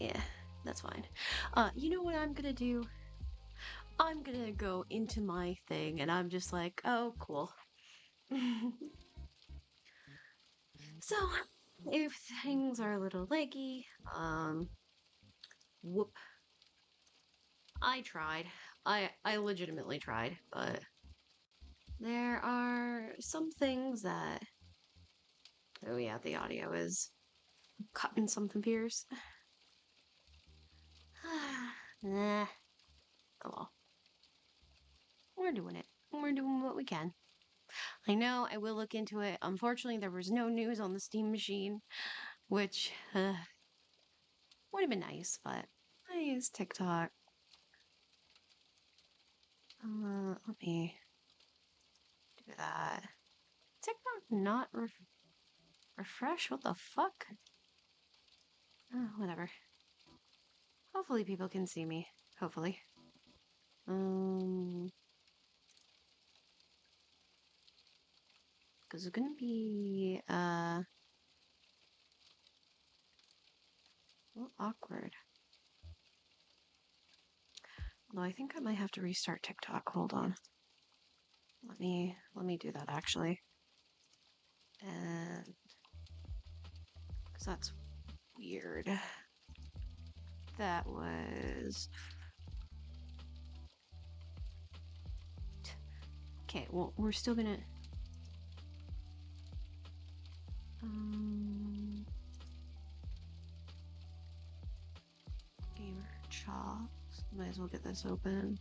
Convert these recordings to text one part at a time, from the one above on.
Yeah, that's fine. You know what I'm gonna do? I'm gonna go into my thing and I'm just like, oh, cool. So, if things are a little leggy, whoop, I tried. I legitimately tried, but there are some things that, oh yeah, the audio is cutting something fierce. Nah, oh well. We're doing it. We're doing what we can. I know, I will look into it. Unfortunately, there was no news on the Steam machine, which would have been nice, but I use TikTok. Let me do that. TikTok not refresh? What the fuck? Whatever. Hopefully people can see me. Hopefully. Because it's gonna be, a little awkward. Although I think I might have to restart TikTok. Hold on. Let me do that actually. And because that's weird. That was okay. Well, we're still gonna gamer chops. Might as well get this open.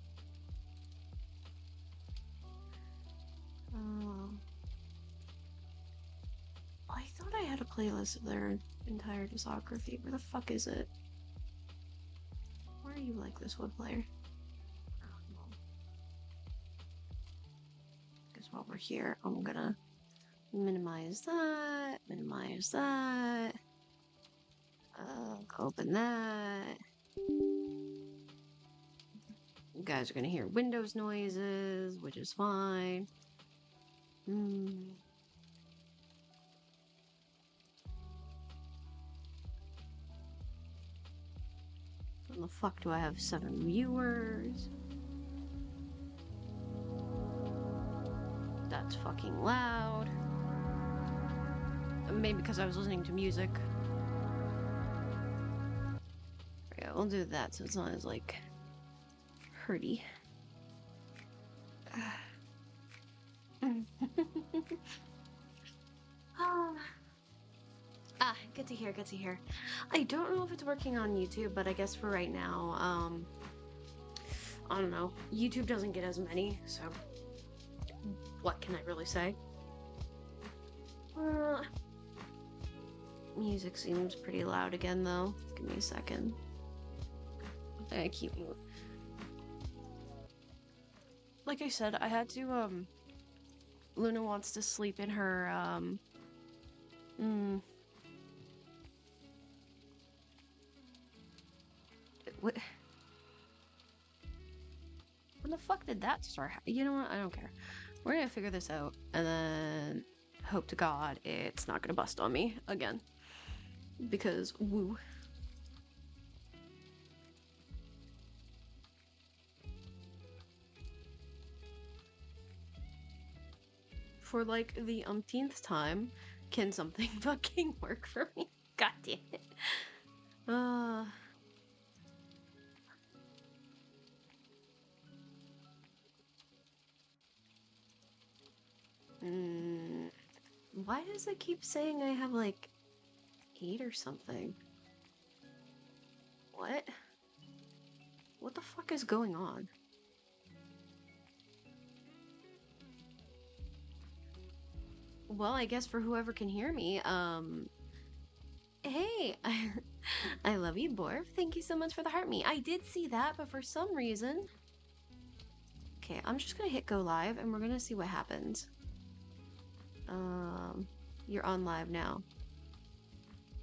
I thought I had a playlist of their entire discography. Where the fuck is it? Why are you like this web player? Because while we're here, I'm gonna minimize that, open that. You guys are gonna hear Windows noises, which is fine. When the fuck do I have 7 viewers? That's fucking loud. Maybe because I was listening to music. Yeah, we'll do that so it's not as, like, hurty. Good to hear, good to hear. I don't know if it's working on YouTube, but I guess for right now, I don't know. YouTube doesn't get as many, so what can I really say? Music seems pretty loud again, though. Give me a second. I keep moving. Like I said, I had to, Luna wants to sleep in her, what? When the fuck did that start? You know what? I don't care. We're gonna figure this out, and then hope to God it's not gonna bust on me again. Because, woo. For like the umpteenth time, can something fucking work for me? God damn it. Why does it keep saying I have like 8 or something? What? What the fuck is going on? Well, I guess for whoever can hear me, hey, I love you, Borv. Thank you so much for the heart me. I did see that, but for some reason... Okay, I'm just gonna hit go live and we're gonna see what happens. You're on live now.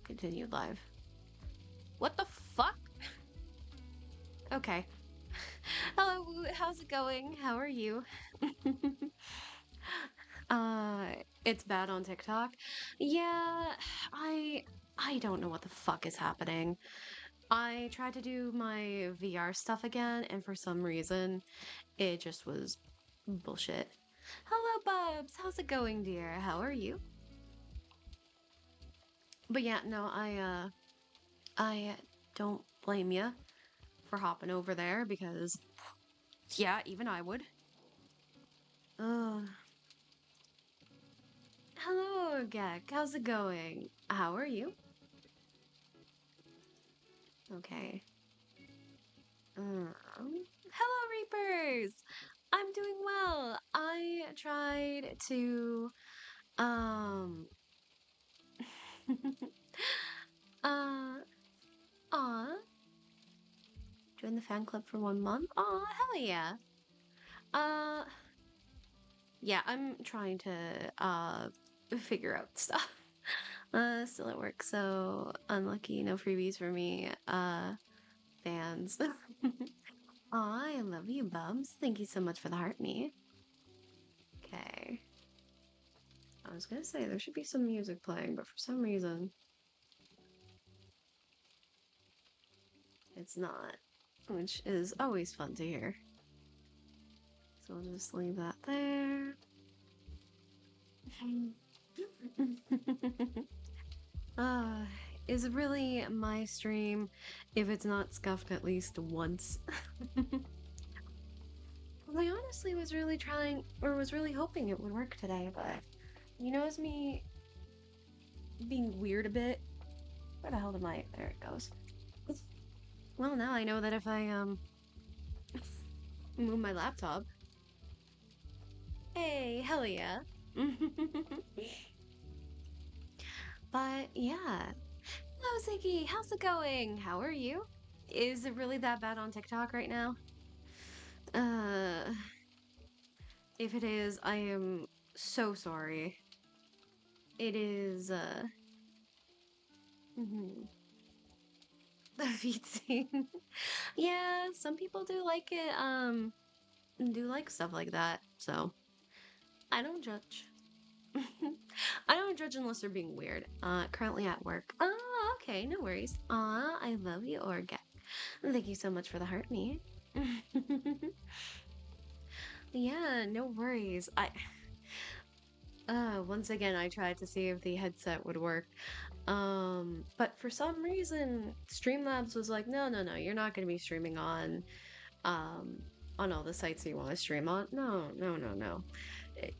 Continue live. What the fuck? Okay. Hello, how's it going? How are you? It's bad on TikTok. Yeah, I don't know what the fuck is happening. I tried to do my VR stuff again, and for some reason, it just was bullshit. Hello, Bubs. How's it going, dear? How are you? But yeah, no, I don't blame you for hopping over there because, yeah, even I would. Uh, hello, Gek. How's it going? How are you? Okay. Hello, Reapers. I'm doing well. I tried to, um, uh, aw, join the fan club for 1 month. Aw, hell yeah. Uh, yeah, I'm trying to, figure out stuff. Still at work, so unlucky, no freebies for me. Fans. Aw, I love you, Bubs. Thank you so much for the heart me. Okay. I was gonna say there should be some music playing, but for some reason it's not, which is always fun to hear. So we'll just leave that there. uh, is it really my stream if it's not scuffed at least once? Well, I honestly was really trying, or was really hoping it would work today, but you know, as me being weird a bit. Where the hell did my? There it goes. Well, now I know that if I move my laptop. Hey, hell yeah. But yeah. Hello, Ziggy. How's it going? How are you? Is it really that bad on TikTok right now? Uh, if it is, I am so sorry. It is, mhm. The feed scene. Yeah, some people do like it, do like stuff like that, so I don't judge. I don't judge unless they're being weird. Currently at work. Oh, okay, no worries. Aw, I love you, Orga. Thank you so much for the heart me. Yeah, no worries. Once again, I tried to see if the headset would work. But for some reason, Streamlabs was like, no, no, no, you're not going to be streaming um, on all the sites that you want to stream on. No, no, no, no. Eh,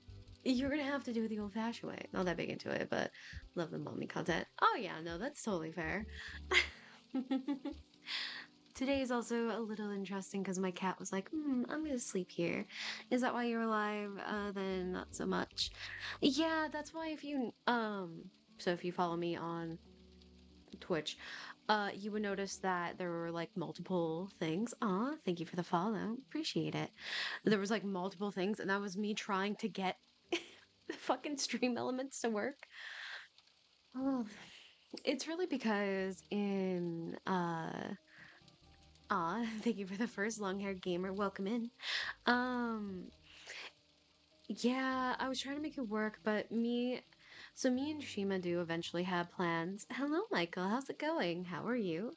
You're gonna have to do it the old-fashioned way. Not that big into it, but love the mommy content. Oh yeah, no, that's totally fair. Today is also a little interesting because my cat was like, I'm gonna sleep here. Is that why you're alive? Then not so much. Yeah, that's why so if you follow me on Twitch, you would notice that there were like multiple things. Aw, thank you for the follow. Appreciate it. There was like multiple things, and that was me trying to get the fucking stream elements to work. Oh, it's really because in thank you for the first long-haired gamer. Welcome in. Um, yeah, I was trying to make it work, but me and Shima do eventually have plans. Hello, Michael. How's it going? How are you?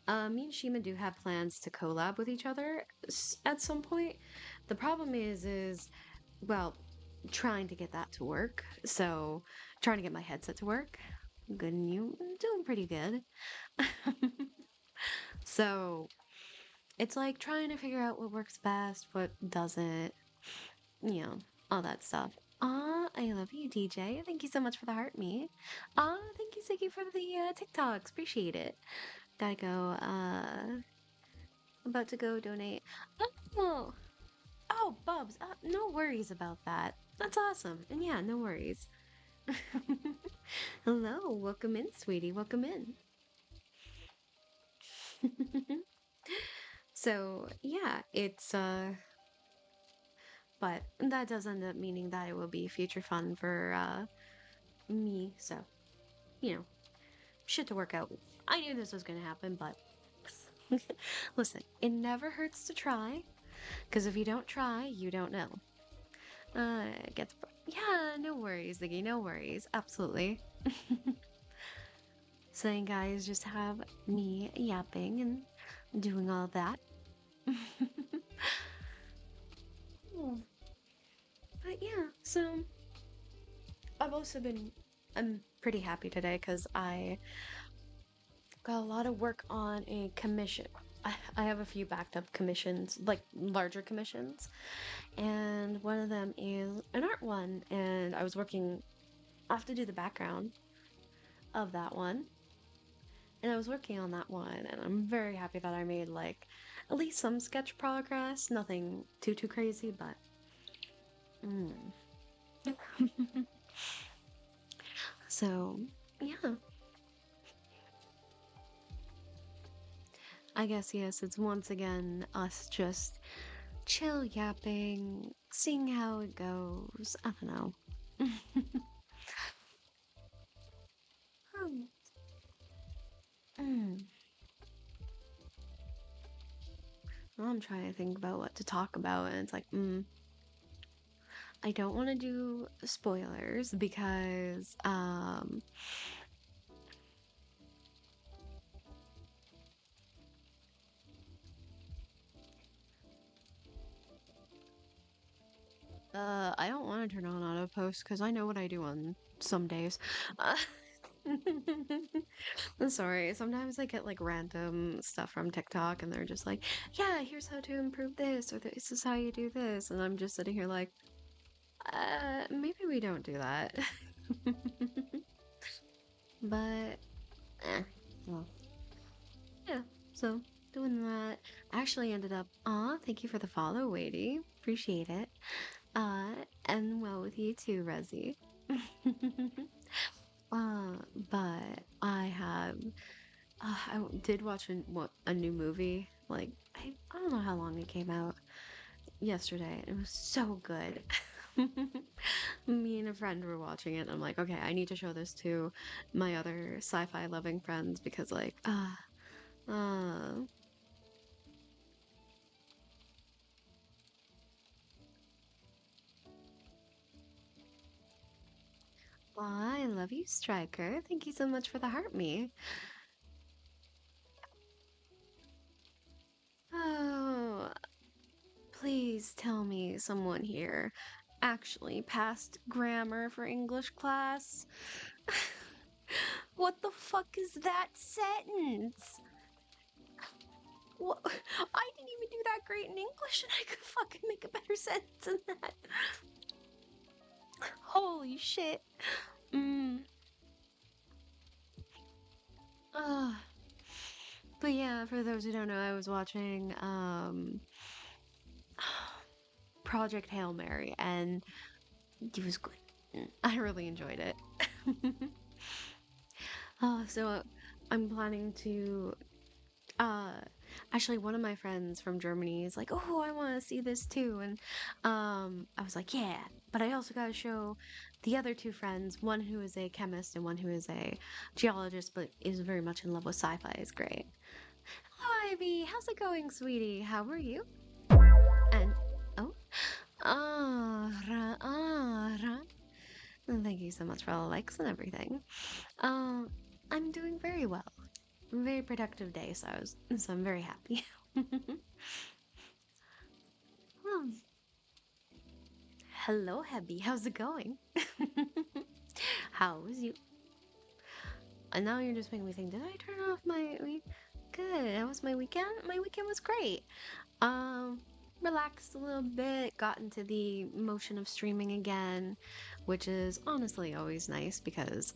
Me and Shima do have plans to collab with each other at some point. The problem is, well, trying to get that to work. So, trying to get my headset to work. Good and you? Doing pretty good. So, it's like trying to figure out what works best, what doesn't, you know, all that stuff. I love you, DJ. Thank you so much for the heart me. Thank you, Ziggy, for the TikToks. Appreciate it. Gotta go, about to go donate. Oh, oh, Bubs, no worries about that. That's awesome. And yeah, no worries. Hello, welcome in, sweetie. Welcome in. So, yeah, it's but that does end up meaning that it will be future fun for me. So, you know, shit to work out. I knew this was gonna happen, but listen, it never hurts to try, because if you don't try, you don't know. Yeah, no worries, Ziggy, no worries. Absolutely. So you guys just have me yapping and doing all that. Hmm. But yeah, so I've also been, I'm pretty happy today because I got a lot of work on a commission. I have a few backed up commissions, like larger commissions, and one of them is an art one, and I was working, I have to do the background of that one, and I was working on that one, and I'm very happy that I made like at least some sketch progress, nothing too crazy, but mm. So yeah, I guess yes, it's once again us just chill yapping, seeing how it goes. I don't know. Hmm. Mm. I'm trying to think about what to talk about, and it's like, I don't want to do spoilers because, I don't want to turn on auto post because I know what I do on some days. Uh, I'm sorry. Sometimes I get like random stuff from TikTok and they're just like, yeah, here's how to improve this, or this is how you do this. And I'm just sitting here like, maybe we don't do that. But, well, yeah. So, doing that. I actually ended up, aw, thank you for the follow, Wadey. Appreciate it. Uh, and well with you too, Resi. Uh, but I have, did watch a new movie. Like, I don't know how long it came out yesterday. It was so good. Me and a friend were watching it, and I'm like, okay, I need to show this to my other sci-fi loving friends because, like, uh, I love you, Striker. Thank you so much for the heart me. Oh, please tell me someone here actually passed grammar for English class. What the fuck is that sentence? What? I didn't even do that great in English, and I could fucking make a better sentence than that. Holy shit. Mm. Uh, but yeah, for those who don't know, I was watching Project Hail Mary, and it was good. I really enjoyed it. So I'm planning to uh actually one of my friends from Germany is like, "Oh, I want to see this too." And I was like, "Yeah, but I also got to show the other two friends, one who is a chemist and one who is a geologist but is very much in love with sci-fi is great." Hello, Ivy. How's it going, sweetie? How are you? And oh, Ara. Thank you so much for all the likes and everything. Um, I'm doing very well. Very productive day, so I'm very happy. Um, hello, Hebby. How's it going? How was you? And now you're just making me think, did I turn off my week? Good. How was my weekend? My weekend was great. Um, Relaxed a little bit, got into the motion of streaming again, which is honestly always nice because,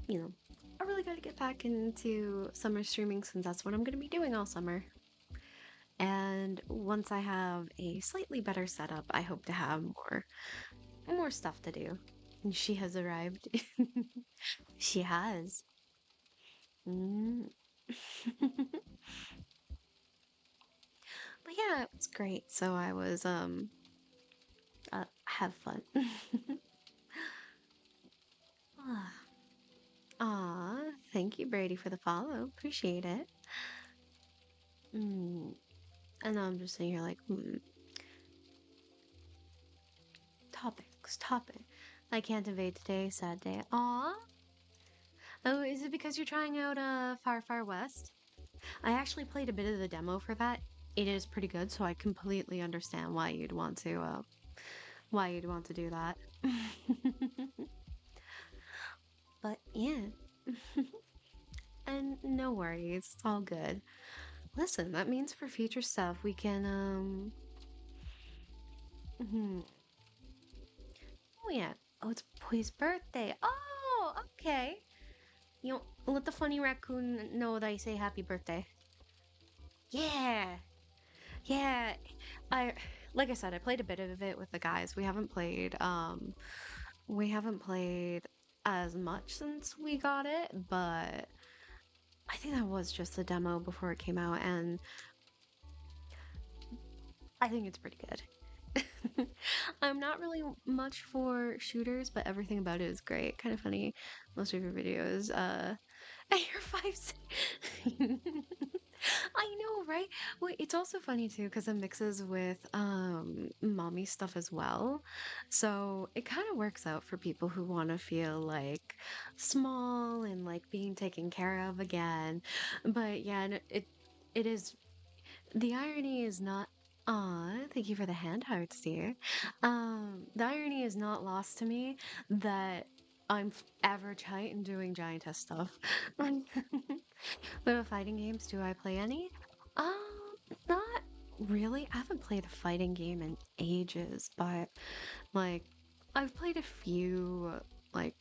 you know, I really got to get back into summer streaming since that's what I'm going to be doing all summer. And once I have a slightly better setup, I hope to have more stuff to do. And she has arrived. She has. Mm. But yeah, it was great. So I was have fun. Ah, aw, thank you, Brady, for the follow. Appreciate it. Mm. And I'm just sitting here like, topics, topic. I can't invade today, sad day. Aw, Oh, is it because you're trying out Far Far West? I actually played a bit of the demo for that. It is pretty good, so I completely understand why you'd want to do that. But yeah. And no worries, it's all good. Listen, that means for future stuff we can hmm. Oh yeah. Oh, it's Poi's birthday. Oh, okay. You know, let the funny raccoon know that I say happy birthday. Yeah. Yeah. I like I said, I played a bit of it with the guys. We haven't played as much since we got it, but I think that was just a demo before it came out, and I think it's pretty good. I'm not really much for shooters, but everything about it is great. Kind of funny. Most of your videos, you're 5. I know, right? Well, it's also funny too because it mixes with mommy stuff as well. So it kind of works out for people who want to feel like small and like being taken care of again. But yeah, it is the irony is not thank you for the hand hearts, dear. The irony is not lost to me that I'm average height and doing giantess stuff. But fighting games, do I play any? Not really. I haven't played a fighting game in ages, but like I've played a few like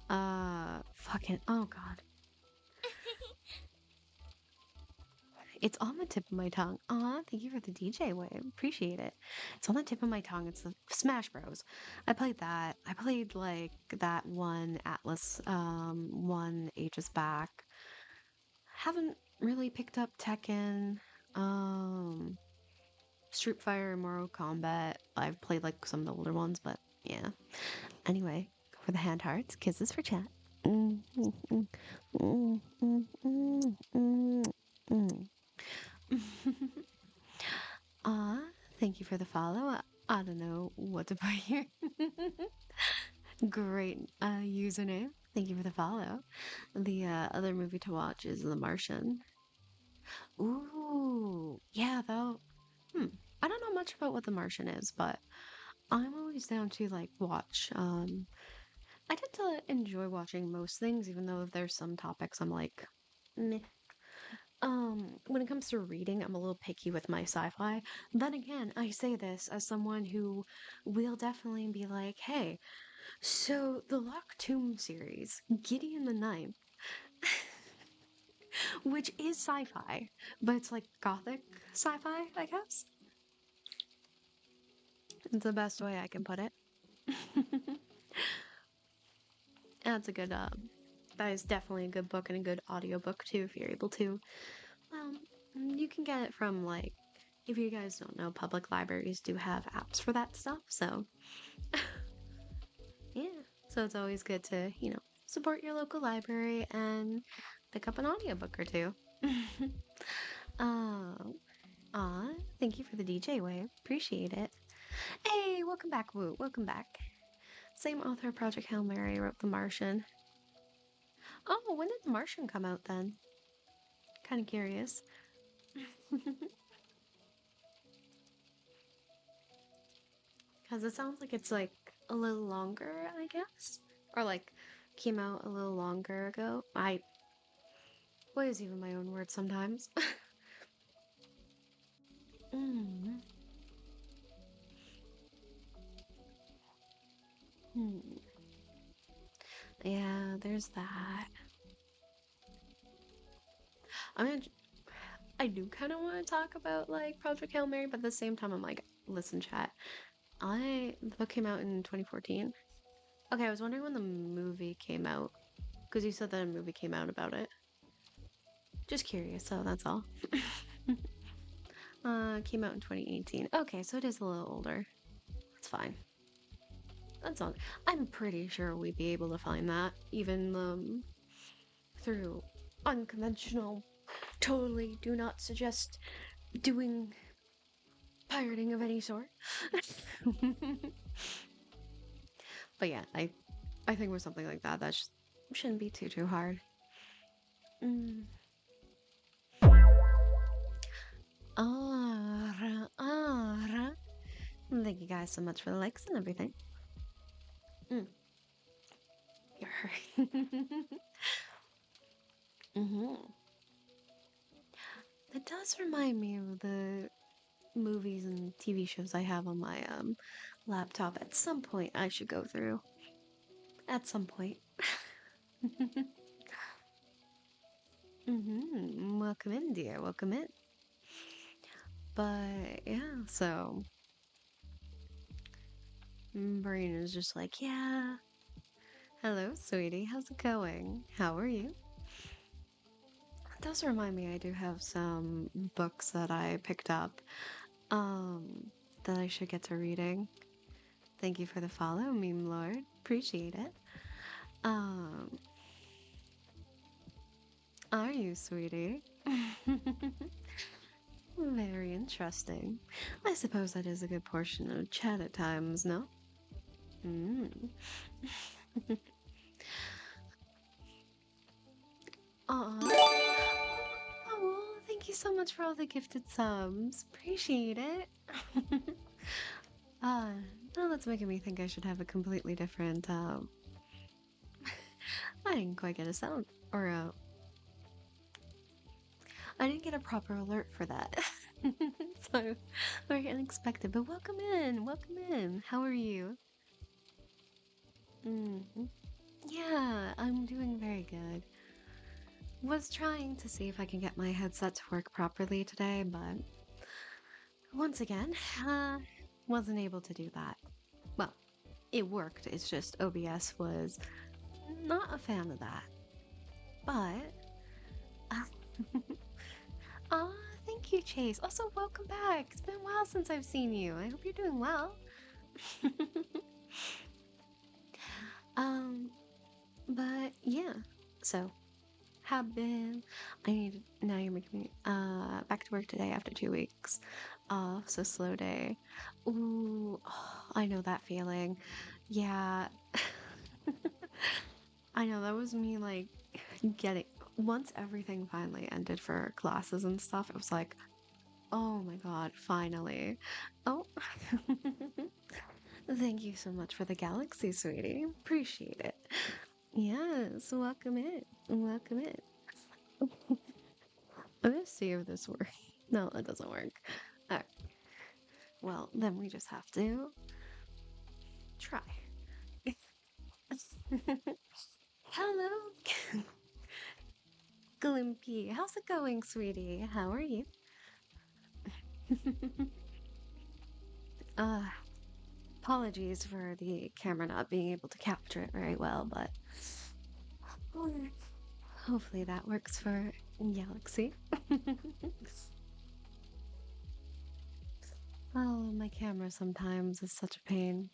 fucking oh god. It's on the tip of my tongue. Aw, thank you for the DJ wave. Appreciate it. It's on the tip of my tongue. It's the Smash Bros. I played that. I played like that one Atlas one ages back. Haven't really picked up Tekken. Um Street Fighter and Mortal Kombat. I've played like some of the older ones, but yeah. Anyway, for the hand hearts, kisses for chat. Mm, mm, mm, mm, mm, mm, mm, mm. Thank you for the follow. I don't know what to put here. Great username. Thank you for the follow. The other movie to watch is The Martian. Ooh, yeah, though. Hmm. I don't know much about what The Martian is, but I'm always down to like watch. I tend to enjoy watching most things, even though there's some topics I'm like, meh. When it comes to reading, I'm a little picky with my sci-fi. Then again, I say this as someone who will definitely be like, hey, so the Lock Tomb series, Gideon the Ninth, which is sci-fi, but it's like gothic sci-fi, I guess. It's the best way I can put it. That's a good, that is definitely a good book and a good audiobook too, if you're able to. Well, you can get it from like, if you guys don't know, public libraries do have apps for that stuff. So, yeah. So it's always good to, support your local library and pick up an audiobook or two. Oh, aw, thank you for the DJ wave. Appreciate it. Hey, welcome back, Woo. Welcome back. Same author of Project Hail Mary wrote The Martian. Oh, when did The Martian come out then? Kind of curious. Because it sounds like it's like a little longer, I guess. Or like came out a little longer ago. What is even my own word sometimes? mm. Hmm. Yeah, there's that. I mean, I do kind of want to talk about like Project Hail Mary, but at the same time, I'm like, listen, chat. The book came out in 2014. Okay, I was wondering when the movie came out because you said that a movie came out about it. Just curious, so that's all. Came out in 2018. Okay, so it is a little older. That's fine. That's all. I'm pretty sure we'd be able to find that, even through unconventional. Totally do not suggest doing pirating of any sort. But yeah, I I think with something like that, shouldn't be too hard. Mm. Ara, ara. Thank you guys so much for the likes and everything. Mm. You're hmm It does remind me of the movies and TV shows I have on my laptop. At some point, I should go through. At some point. Welcome in, dear. Welcome in. But yeah, so brain is just like, yeah. Hello, sweetie. How's it going? How are you? It does remind me I do have some books that I picked up that I should get to reading. Thank you for the follow, meme lord. Appreciate it. Um, are you, sweetie? Very interesting. I suppose that is a good portion of chat at times, no? Mm. Aw. Oh, thank you so much for all the gifted subs. Appreciate it. uh, now that's making me think I should have a completely different, I didn't quite get a sound, or I didn't get a proper alert for that. So, very unexpected, but welcome in, welcome in. How are you? Mm. Yeah, I'm doing very good. Was trying to see if I can get my headset to work properly today, but once again, uh, wasn't able to do that. Well, it worked, it's just OBS was not a fan of that. But, uh, ah, thank you, Chase. Also, welcome back. It's been a while since I've seen you. I hope you're doing well. um, but yeah, so have been. I need now. You're making me back to work today after 2 weeks off. So slow day. Ooh, I know that feeling. Yeah, I know that was me. Like getting once everything finally ended for classes and stuff. It was like, oh my god, finally. Oh, thank you so much for the galaxy, sweetie. Appreciate it. Yes, welcome in. Welcome in. I'm gonna see if this works. No, it doesn't work. Alright. Well, then we just have to try. Hello, Glimpy. How's it going, sweetie? How are you? uh, Apologies for the camera not being able to capture it very well, but hopefully that works for Galaxy. Oh, my camera sometimes is such a pain.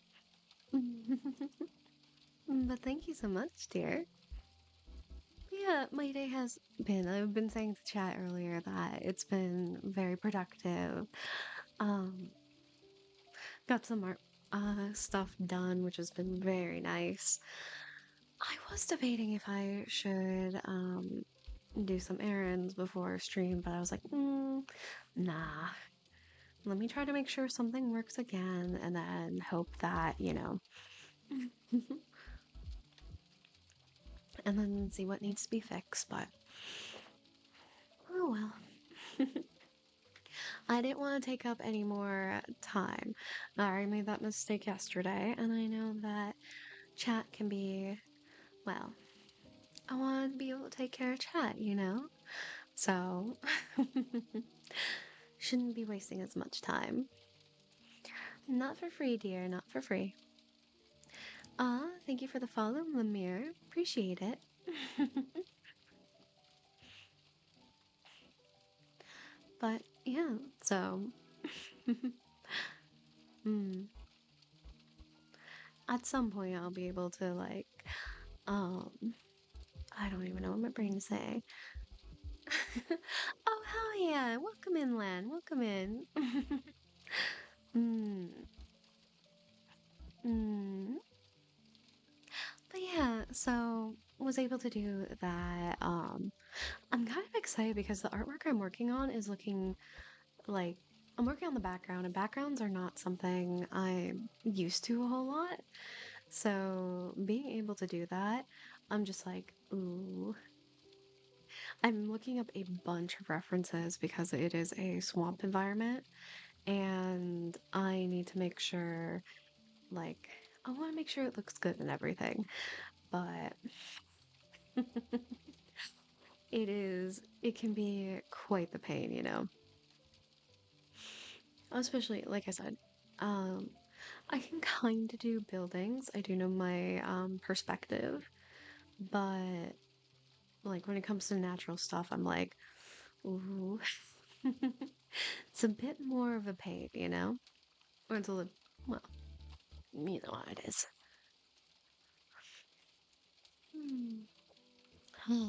But thank you so much, dear. Yeah, my day has been. I've been saying to chat earlier that it's been very productive. Um, got some art stuff done, which has been very nice. I was debating if I should do some errands before stream, but I was like, nah. Let me try to make sure something works again, and then hope that, and then see what needs to be fixed. But oh well. I didn't want to take up any more time. I made that mistake yesterday, and I know that chat can be, well, I want to be able to take care of chat, you know? So, shouldn't be wasting as much time. Not for free, dear, not for free. Thank you for the follow, Lemire. Appreciate it. But yeah, so mm, at some point I'll be able to like um I don't even know what my brain is saying. Oh hell yeah! Welcome in, Lan. Welcome in. mm, mm. But yeah, so was able to do that. I'm kind of excited because the artwork I'm working on is looking like I'm working on the background, and backgrounds are not something I'm used to a whole lot. So being able to do that, I'm just like, ooh. I'm looking up a bunch of references because it is a swamp environment, and I need to make sure, like, I want to make sure it looks good and everything. But it can be quite the pain, you know? Especially, like I said, um, I can kind of do buildings. I do know my perspective, but like when it comes to natural stuff, I'm like, ooh, it's a bit more of a pain, you know? Or it's a little, well, you know how it is. Hmm.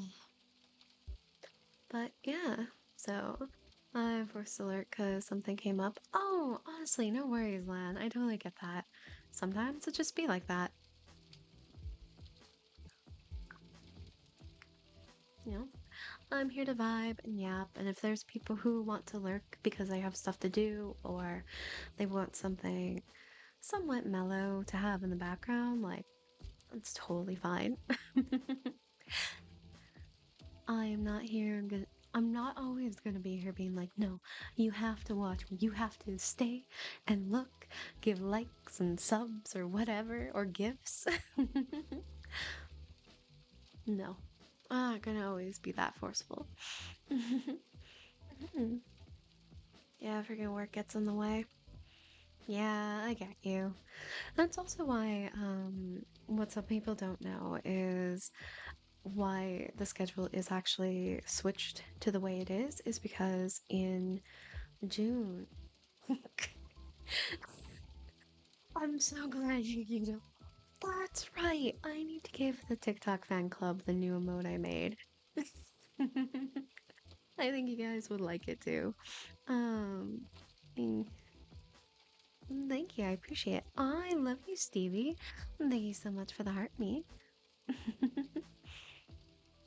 But yeah, so I forced alert because something came up. Oh, honestly, no worries, Lan. I totally get that. Sometimes it just be like that, you know? I'm here to vibe and yap, and if there's people who want to lurk because they have stuff to do or they want something somewhat mellow to have in the background, like, it's totally fine. I am not here. I'm not always gonna be here being like, no, you have to watch. You have to stay and look, give likes and subs or whatever, or gifts. No, I'm not gonna always be that forceful. Yeah, freaking work gets in the way. Yeah, I get you. That's also why, what some people don't know is why the schedule is actually switched to the way it is because in June, I'm so glad you know. That's right. I need to give the TikTok fan club the new emote I made. I think you guys would like it too. Um, mm, thank you. I appreciate it. I love you, Stevie. Thank you so much for the heart me.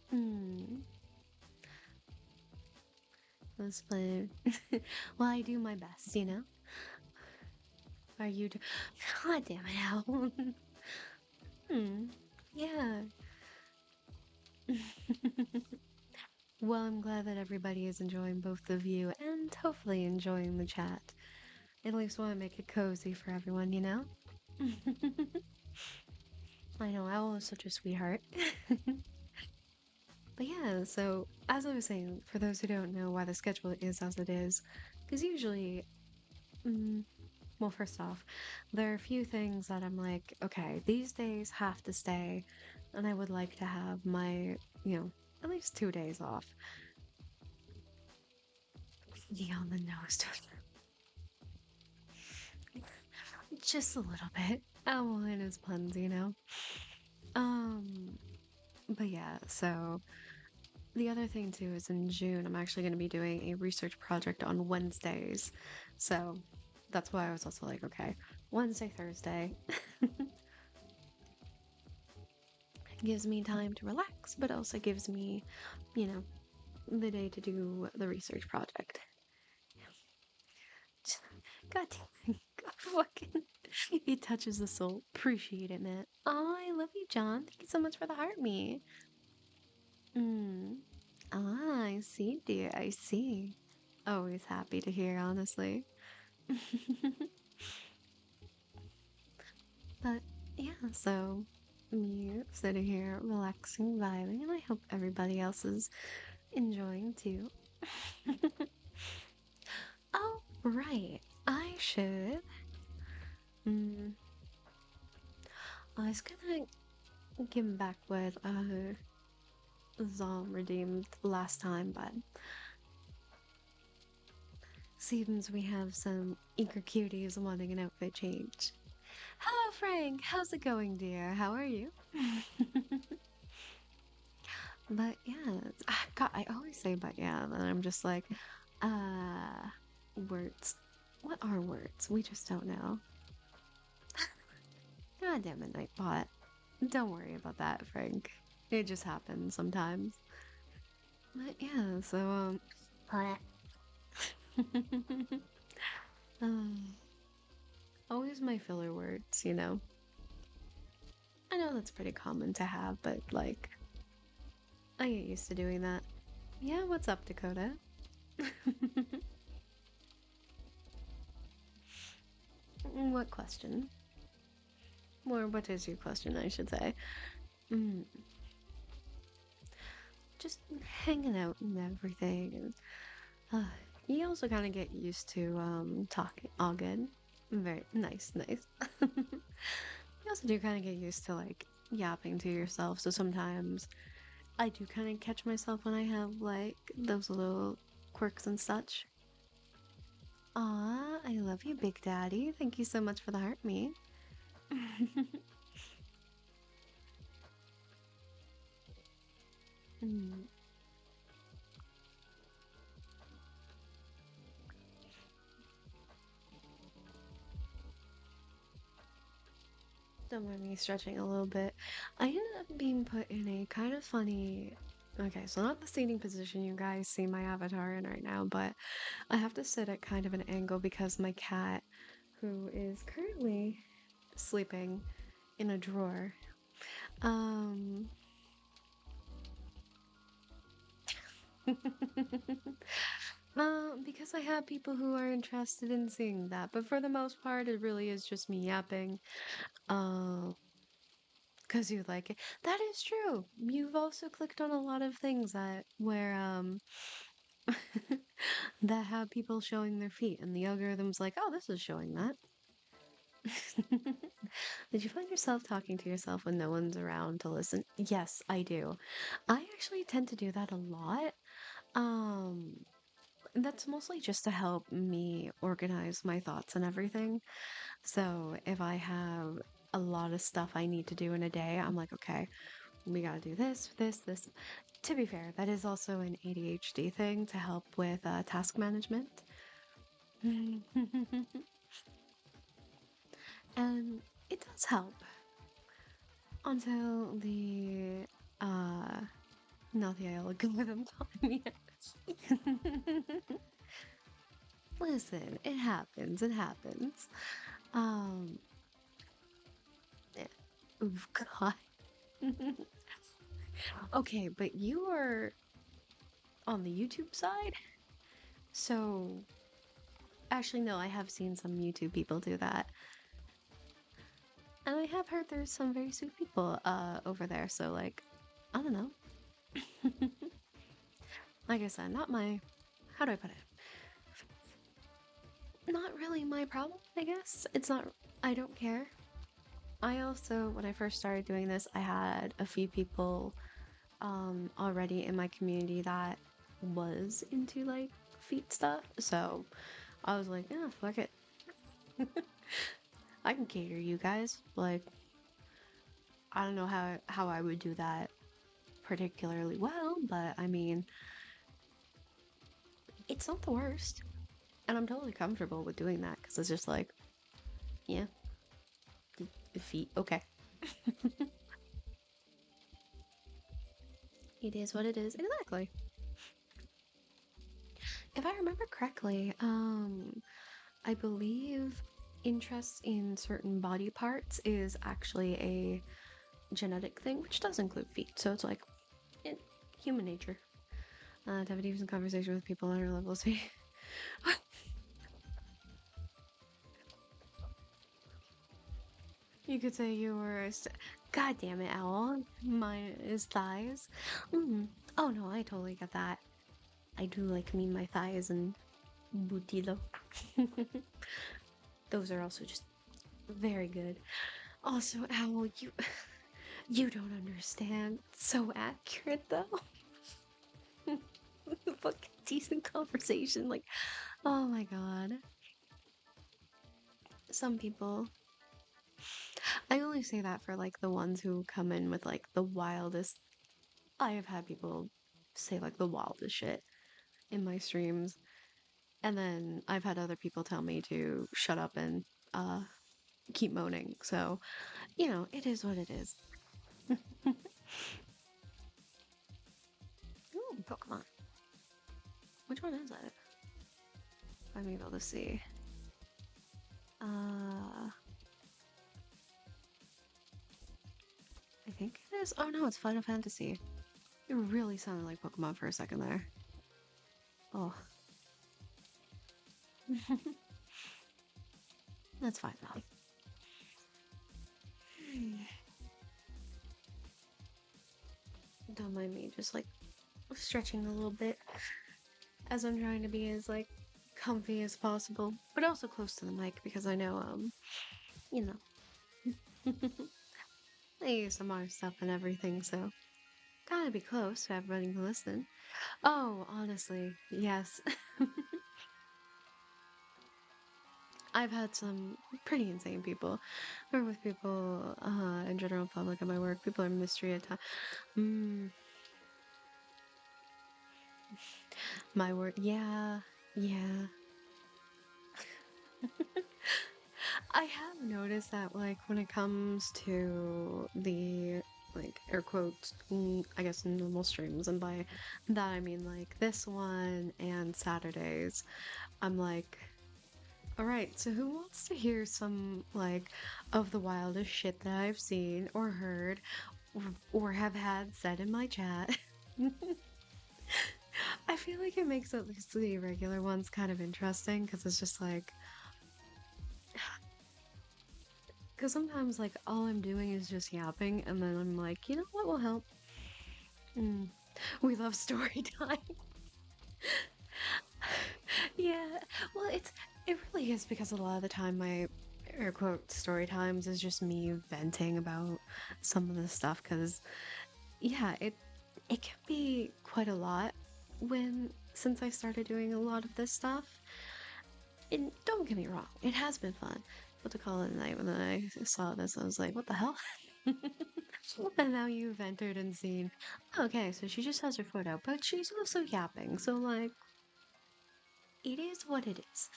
Hmm. That's fun. Well, I do my best, you know? Are you do God damn it, Al. Hmm. Yeah. Well, I'm glad that everybody is enjoying both the view and hopefully enjoying the chat. At least want to make it cozy for everyone, you know? I know, Owl is such a sweetheart. But yeah, so as I was saying, for those who don't know why the schedule is as it is, because usually, mm, well, first off, there are a few things that I'm like, okay, these days have to stay, and I would like to have my, you know, at least 2 days off. Yeah, on the nose. Just a little bit. Owl and his puns, you know? Um, but yeah, so the other thing too is in June, I'm actually going to be doing a research project on Wednesdays. So that's why I was also like, okay, Wednesday, Thursday gives me time to relax, but also gives me, you know, the day to do the research project. God damn, God fucking, he touches the soul. Appreciate it, man. Oh, I love you, John. Thank you so much for the heart, me. Mm. Ah, I see, dear. I see. Always happy to hear, honestly. But yeah, so me sitting here relaxing, vibing, and I hope everybody else is enjoying too. Oh, right. I should. Mm, I was gonna give back what Zom redeemed last time, but seems we have some eager cuties wanting an outfit change. Hello, Frank. How's it going, dear? How are you? But yeah, God, I always say but yeah, and then I'm just like, uh, words. What are words? We just don't know. God damn it, Nightbot. Don't worry about that, Frank. It just happens sometimes. But yeah, so uh, always my filler words, you know. I know that's pretty common to have, but like I get used to doing that. Yeah, what's up, Dakota? What question? Or what is your question, I should say? Mm, just hanging out and everything. And, you also kind of get used to talking. All good. Very nice, nice. You also do kind of get used to like yapping to yourself. So sometimes I do kind of catch myself when I have like those little quirks and such. Aw, I love you, Big Daddy. Thank you so much for the heart me. Mm, don't mind me stretching a little bit. I ended up being put in a kind of funny. Okay, so not the seating position you guys see my avatar in right now, but I have to sit at kind of an angle because my cat, who is currently sleeping in a drawer, um, because I have people who are interested in seeing that, but for the most part, it really is just me yapping. Um, because you like it. That is true. You've also clicked on a lot of things that where that have people showing their feet, and the algorithm's like, oh, this is showing that. Did you find yourself talking to yourself when no one's around to listen? Yes, I do. I actually tend to do that a lot. Um, that's mostly just to help me organize my thoughts and everything. So if I have a lot of stuff I need to do in a day, I'm like, okay, we gotta do this, this, this. To be fair, that is also an ADHD thing to help with task management. And it does help until the not the algorithm taught me. Listen, it happens. It happens. Um, eh, oof, God. Okay, but you are on the YouTube side, so actually, no, I have seen some YouTube people do that. And I have heard there's some very sweet people over there, so like I don't know. Like I said, not my how do I put it? Not really my problem, I guess. It's not I don't care. I also when I first started doing this, I had a few people already in my community that was into like feet stuff. So I was like, yeah, fuck it. I can cater you guys. Like I don't know how I would do that particularly well, but I mean, it's not the worst. And I'm totally comfortable with doing that because it's just like, yeah, feet, okay. It is what it is. Exactly. If I remember correctly, I believe interest in certain body parts is actually a genetic thing, which does include feet. So it's like in human nature. To have a decent conversation with people on your level. So you could say you were. God damn it, owl. Mine is thighs. Mm. Oh no, I totally get that. I do like me my thighs and booty though. Those are also just very good. Also, owl, you don't understand. So accurate though. Fucking decent conversation. Like, oh my god. Some people. I only say that for like the ones who come in with like the wildest. I have had people say like the wildest shit in my streams. And then I've had other people tell me to shut up and uh keep moaning. So, you know, it is what it is. Ooh, Pokemon. Which one is it? I'm able to see. I think it is. Oh no, it's Final Fantasy. It really sounded like Pokemon for a second there. Oh, that's fine though. Don't mind me just like stretching a little bit as I'm trying to be as like comfy as possible, but also close to the mic because I know you know, I use some more stuff and everything, so gotta be close so everybody can listen. Oh, honestly, yes. I've had some pretty insane people. Or with people in general public at my work. People are mystery at times. Mm, my word. Yeah. Yeah. I have noticed that, like, when it comes to the, like, air quotes, I guess, normal streams, and by that I mean, like, this one and Saturdays, I'm like, alright, so who wants to hear some, like, of the wildest shit that I've seen or heard or have had said in my chat? I feel like it makes at least the regular ones kind of interesting because it's just like, because sometimes like all I'm doing is just yapping, and then I'm like, you know what will help? Mm, we love story time. Yeah, well, it really is because a lot of the time my air quote story times is just me venting about some of the stuff because yeah, it can be quite a lot when since I started doing a lot of this stuff. And don't get me wrong, it has been fun. But to call it a night when I saw this, I was like, what the hell? And now you've entered and seen. Okay, so she just has her foot out, but she's also yapping. So like, it is what it is.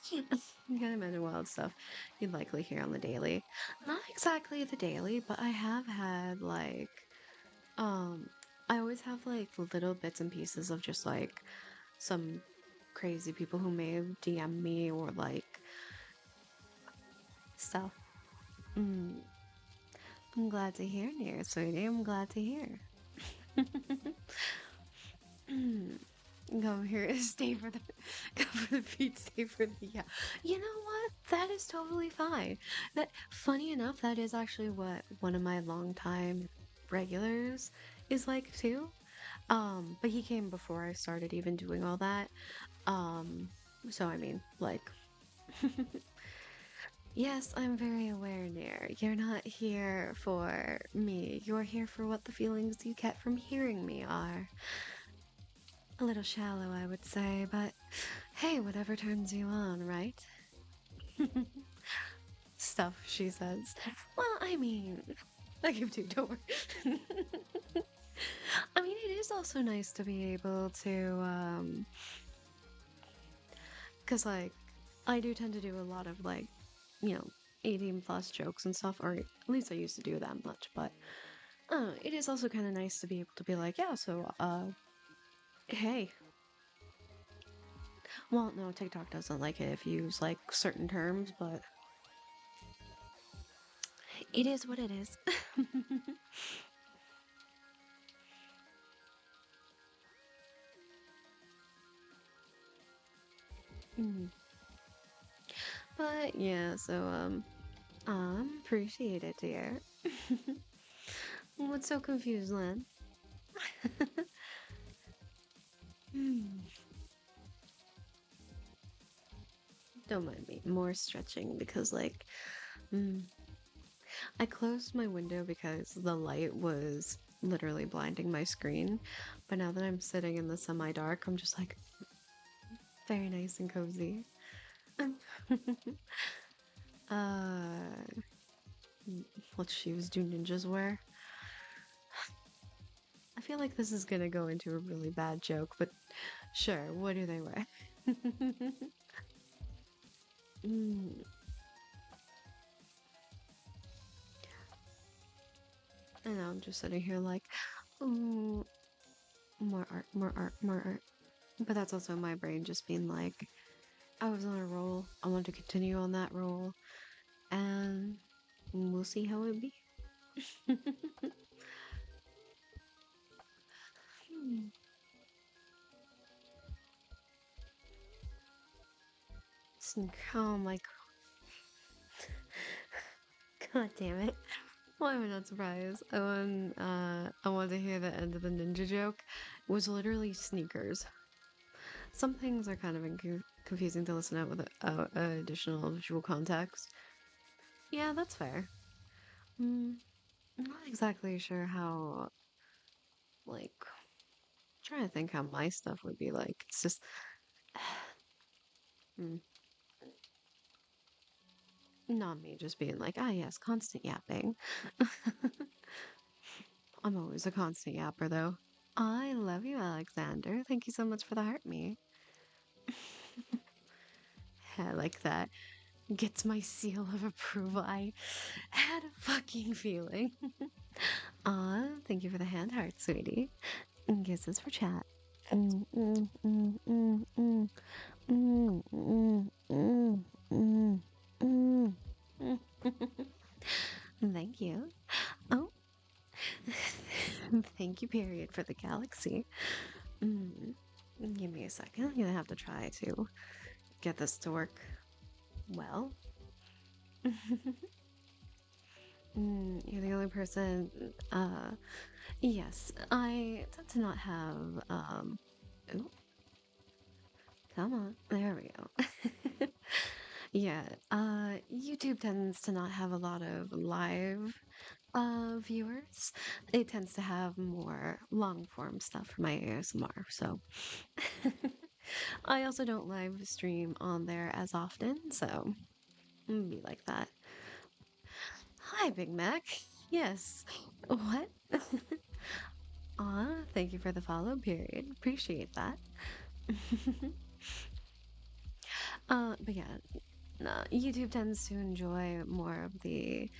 You can imagine wild stuff you'd likely hear on the daily. Not exactly the daily, but I have had like, um, I always have like little bits and pieces of just like some crazy people who may have DM'd me or like stuff. Mm, I'm glad to hear, dear sweetie. I'm glad to hear. Go here, stay for the, go for the feet, stay for the, yeah. You know what? That is totally fine. That, funny enough, that is actually what one of my longtime regulars is like too. But he came before I started even doing all that. Um, so I mean, like, yes, I'm very aware, Nair. You're not here for me. You're here for what the feelings you get from hearing me are. A little shallow, I would say, but hey, whatever turns you on, right? Stuff, she says. Well, I mean, I give two, don't worry. I mean, it is also nice to be able to, because, like, I do tend to do a lot of, like, you know, 18 plus jokes and stuff, or at least I used to do that much, but it is also kind of nice to be able to be like, yeah, so, hey. Well, no, TikTok doesn't like it if you use, like, certain terms, but it is what it is. Mm. But yeah, so appreciate it, dear. What's so confused, Len? Hmm. Don't mind me. More stretching because like I closed my window because the light was literally blinding my screen. But now that I'm sitting in the semi-dark, I'm just like very nice and cozy. uh, what shoes do ninjas wear? I feel like this is gonna go into a really bad joke, but sure, what do they wear? Mm, And I'm just sitting here like, ooh, more art, more art, more art. But that's also my brain just being like, I was on a roll. I want to continue on that roll. And we'll see how it be. Oh my god damn it. Why am I not surprised? I wanted to hear the end of the ninja joke. It was literally sneakers. Some things are kind of confusing to listen out with additional visual context. Yeah, that's fair. Mm, I'm not exactly sure how, like, trying to think how my stuff would be like. It's just, mm, not me just being like, ah, yes, constant yapping. I'm always a constant yapper, though. I love you, Alexander. Thank you so much for the heart me. I like that. Gets my seal of approval. I had a fucking feeling. Aw, thank you for the hand heart, sweetie. And kisses for chat. Mm, mm, mm, mm, mm, mm, mm, mm, mm, mm, mm. Thank you. Oh, thank you, period, for the galaxy. Mm. Give me a second. I'm gonna have to try to get this to work well. You're the only person. Yes, I tend to not have. Ooh, come on. There we go. Yeah, YouTube tends to not have a lot of live viewers. It tends to have more long form stuff for my ASMR. So I also don't live stream on there as often, so be like that. Hi, Big Mac. Yes. What? Thank you for the follow, period. Appreciate that. But yeah, no, YouTube tends to enjoy more of the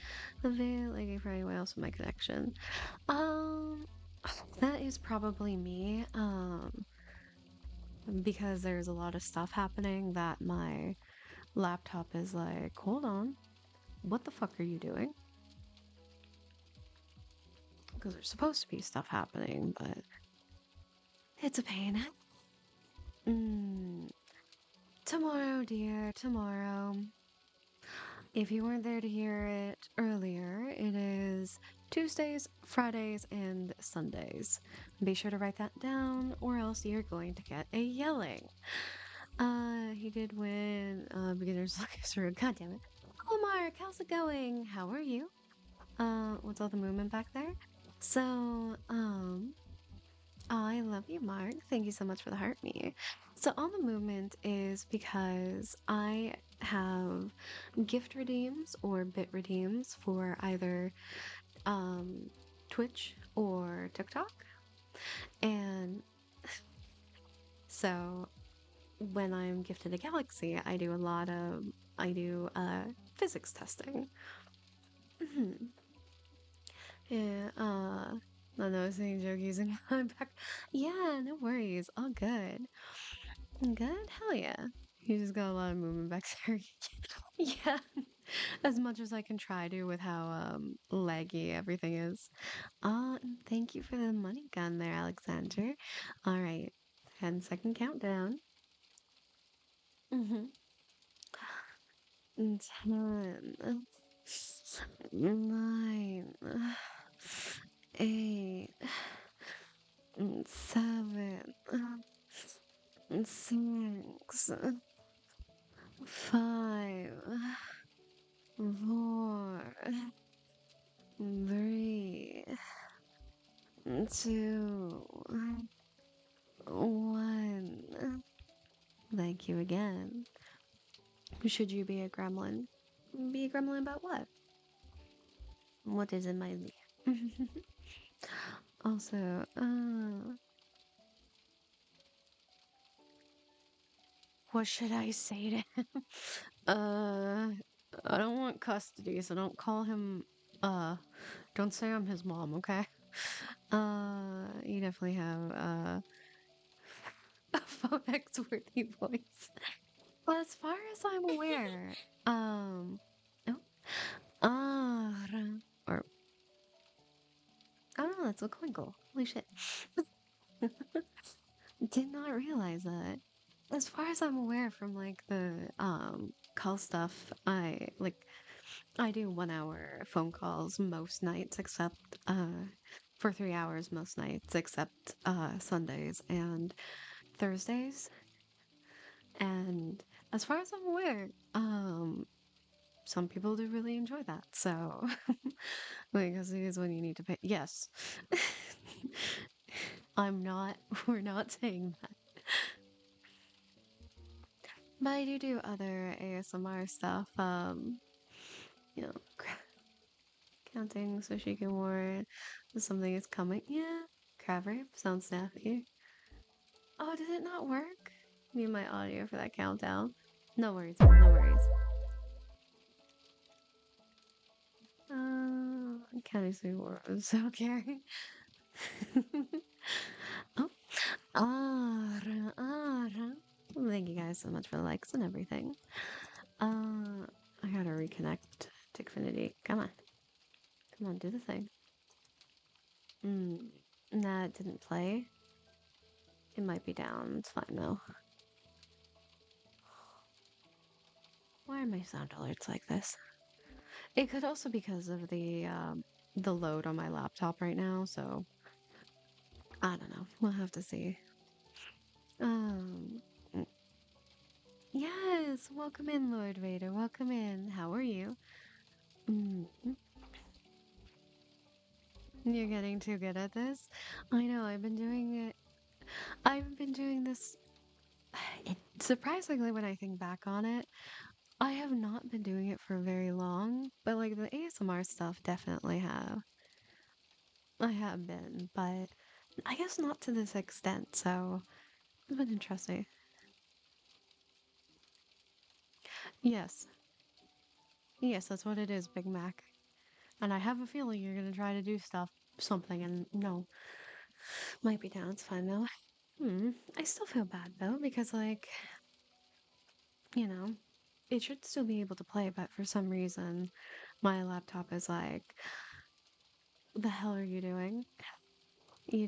availability for anyone else with my connection. Um, that is probably me. Because there's a lot of stuff happening that my laptop is like, hold on, what the fuck are you doing? Because there's supposed to be stuff happening, but it's a pain. Mm, tomorrow, dear, tomorrow. If you weren't there to hear it earlier, it is Tuesdays, Fridays, and Sundays. Be sure to write that down, or else you're going to get a yelling. He did win beginner's luck through. God damn it. Oh, Mark, how's it going? How are you? What's all the movement back there? So, I love you, Mark. Thank you so much for the heart me. So, all the movement is because I have gift redeems or bit redeems for either um, Twitch or TikTok. And so, when I'm gifted a galaxy, I do physics testing. Yeah, I know I was saying joke using my back. Yeah, no worries. All good. Good? Hell yeah. You just got a lot of movement back there. Yeah. As much as I can try to with how laggy everything is. Thank you for the money gun there, Alexander. All right. 10-second countdown. Mm-hmm. 10, 9, 8, 7, 6, 5, 4, 3, 2, 1. Thank you again. Should you be a gremlin? Be a gremlin about what? What is in my leaf? Also, what should I say to him? I don't want custody, so don't call him Uh, don't say I'm his mom, okay? You definitely have a Phonex worthy voice. Well, as far as I'm aware, oh, or oh, that's a Quinkle. Holy shit! Did not realize that. As far as I'm aware from like the call stuff, I do 1 hour phone calls most nights except for 3 hours most nights except Sundays and Thursdays. And as far as I'm aware, some people do really enjoy that. So because it is when you need to pay. Yes. I'm not we're not saying that. But I do other ASMR stuff. You know, counting so she can warn something is coming. Yeah, crab rape sounds snappy. Oh, did it not work? Need my audio for that countdown. No worries, man, no worries. Counting so you warn. Okay. Oh, ara. Thank you guys so much for the likes and everything. I gotta reconnect to Xfinity. Come on. Come on, do the thing. Nah, it didn't play. It might be down. It's fine though. Why are my sound alerts like this? It could also be because of the load on my laptop right now, so I don't know. We'll have to see. Um mm, yes, welcome in, Lord Vader. Welcome in. How are you? Mm, you're getting too good at this. I know, I've been doing it. I've been doing this. Surprisingly, when I think back on it, I have not been doing it for very long, but like the ASMR stuff definitely have. I have been, but I guess not to this extent, so it's been interesting. Yes, yes, that's what it is, Big Mac. And I have a feeling you're gonna try to do something, and no, might be down. It's fine though. I still feel bad though because you know, it should still be able to play, but for some reason, my laptop is like, "The hell are you doing? Do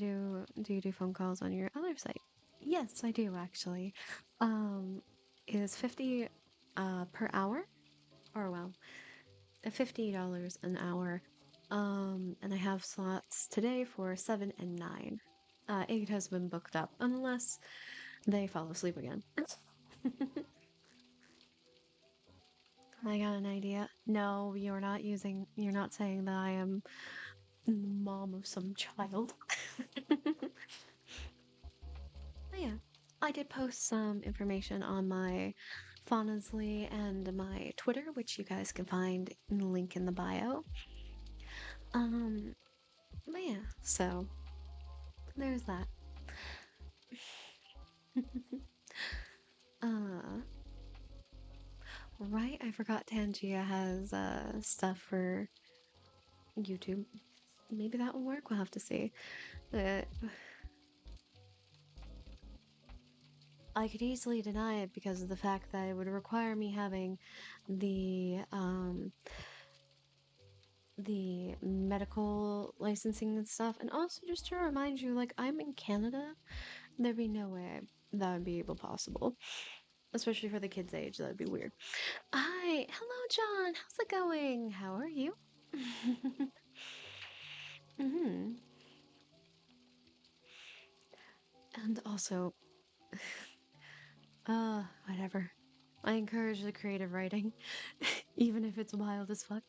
you do phone calls on your other site?" Yes, I do actually. Um, is 50 per hour, or well, $50 an hour. And I have slots today for 7 and 9. 8 has been booked up unless they fall asleep again. I got an idea. No, you're not saying that I am the mom of some child. But yeah, I did post some information on my Fawnsley and my Twitter, which you guys can find in the link in the bio. Um, but yeah, so there's that. uh, right, I forgot Tangia has stuff for YouTube. Maybe that will work. We'll have to see. But I could easily deny it because of the fact that it would require me having the the medical licensing and stuff. And also just to remind you, like I'm in Canada, there'd be no way that would be able possible. Especially for the kids' age, that'd be weird. Hi, hello John. How's it going? How are you? hmm And also, whatever. I encourage the creative writing, even if it's wild as fuck.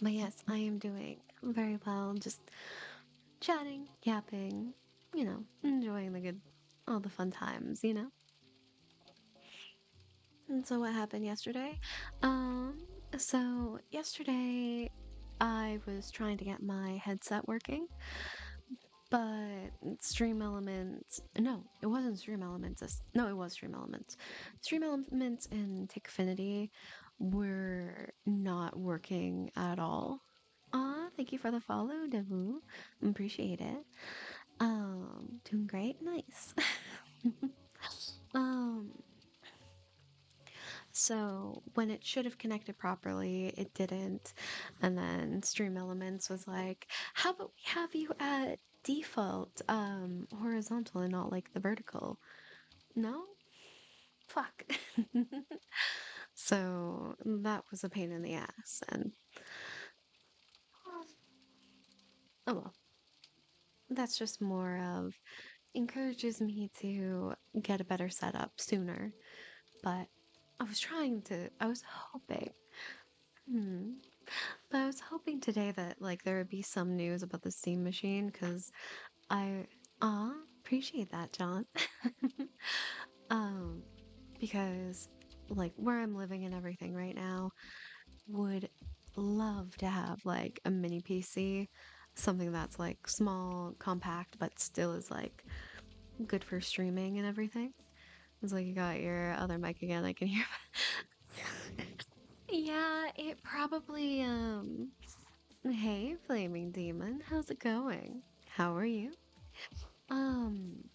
But yes, I am doing very well. Just chatting, yapping, enjoying all the fun times. And so what happened yesterday? Um, so yesterday I was trying to get my headset working, but Stream Elements, no, it wasn't Stream Elements. No, it was Stream Elements. Stream Elements and Tickfinity were not working at all. Thank you for the follow, Devu. Appreciate it. Doing great. Nice. um, so when it should have connected properly, it didn't. And then Stream Elements was like, how about we have you at default, horizontal and not like the vertical? No? Fuck. So that was a pain in the ass. And oh well, that's just more of encourages me to get a better setup sooner. But I was hoping, hmm, but I was hoping today that like there would be some news about the Steam machine because I, appreciate that, John. um, because like where I'm living and everything right now would love to have like a mini PC, something that's like small, compact, but still is like good for streaming and everything. It's like you got your other mic again, I can hear. Yeah, it probably hey Flaming Demon, how's it going? How are you? Um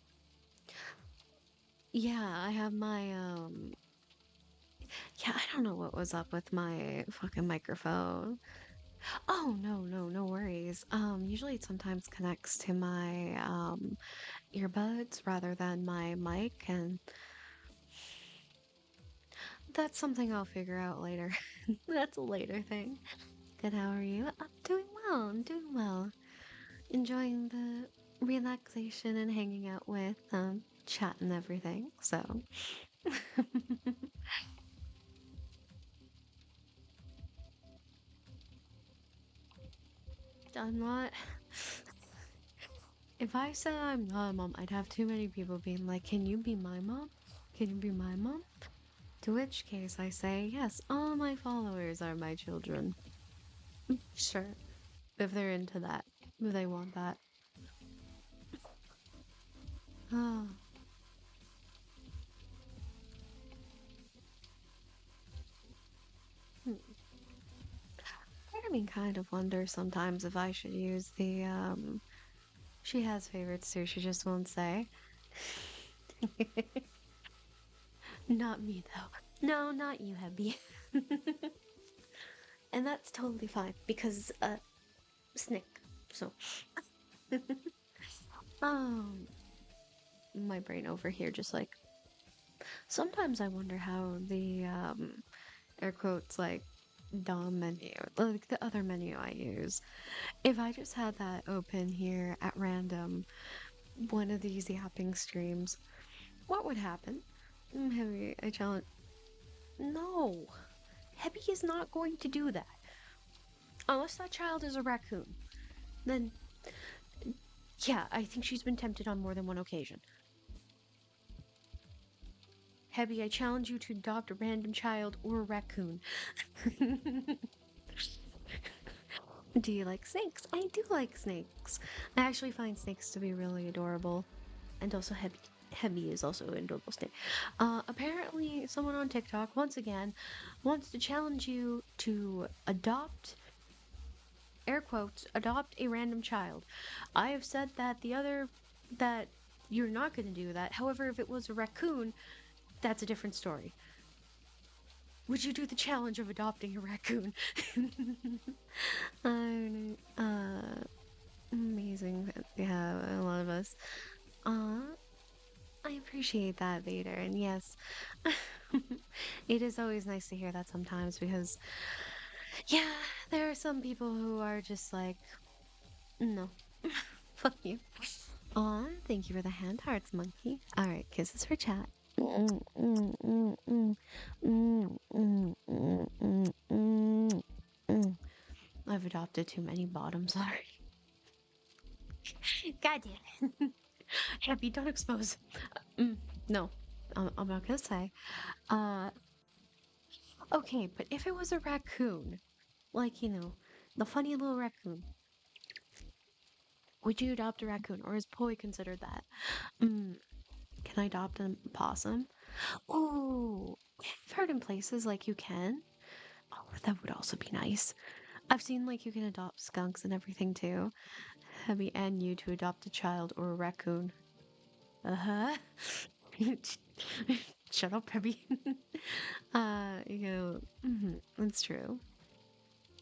yeah, I have my yeah, I don't know what was up with my fucking microphone. Oh no, no, no worries. Usually it sometimes connects to my earbuds rather than my mic, and that's something I'll figure out later. That's a later thing. Good, how are you? I'm doing well, I'm doing well. Enjoying the relaxation and hanging out with chat and everything. So I'm not if I said I'm not a mom, I'd have too many people being like, can you be my mom? Can you be my mom? To which case I say, yes, all my followers are my children. Sure, if they're into that, if they want that. Oh, hmm. Part of me kind of wonders sometimes if I should use the she has favorites too, she just won't say. Not me though. No, not you, Hebby. And that's totally fine because Snick. So um my brain over here just like sometimes I wonder how the air quotes like DOM menu, like the other menu I use. If I just had that open here at random, one of these yapping streams, what would happen? Heavy, I challenge. No, Heavy is not going to do that unless that child is a raccoon. Then, yeah, I think she's been tempted on more than one occasion. Heavy, I challenge you to adopt a random child or a raccoon. Do you like snakes? I do like snakes. I actually find snakes to be really adorable. And also Heavy. Heavy is also an adorable snake. Apparently, someone on TikTok, once again, wants to challenge you to adopt, air quotes, adopt a random child. I have said that you're not going to do that. However, if it was a raccoon, that's a different story. Would you do the challenge of adopting a raccoon? Amazing. Yeah, a lot of us. Uh, I appreciate that, Vader. And yes, it is always nice to hear that sometimes because, yeah, there are some people who are just like, no, fuck you. Aw, thank you for the hand hearts, monkey. Alright, kisses for chat. Mm, mm, mm, mm, mm, mm, mm, mm, mm, mm. I've adopted too many bottoms already. God damn it. Happy, don't expose. Mm, no, I'm not gonna say. Uh, okay, but if it was a raccoon, like, the funny little raccoon, would you adopt a raccoon, or is Poi considered that? Mm, can I adopt a possum? Oh, I've heard in places like you can. Oh, that would also be nice. I've seen like you can adopt skunks and everything too. Heavy and you to adopt a child or a raccoon. Uh-huh. Shut up, Heavy. That's true.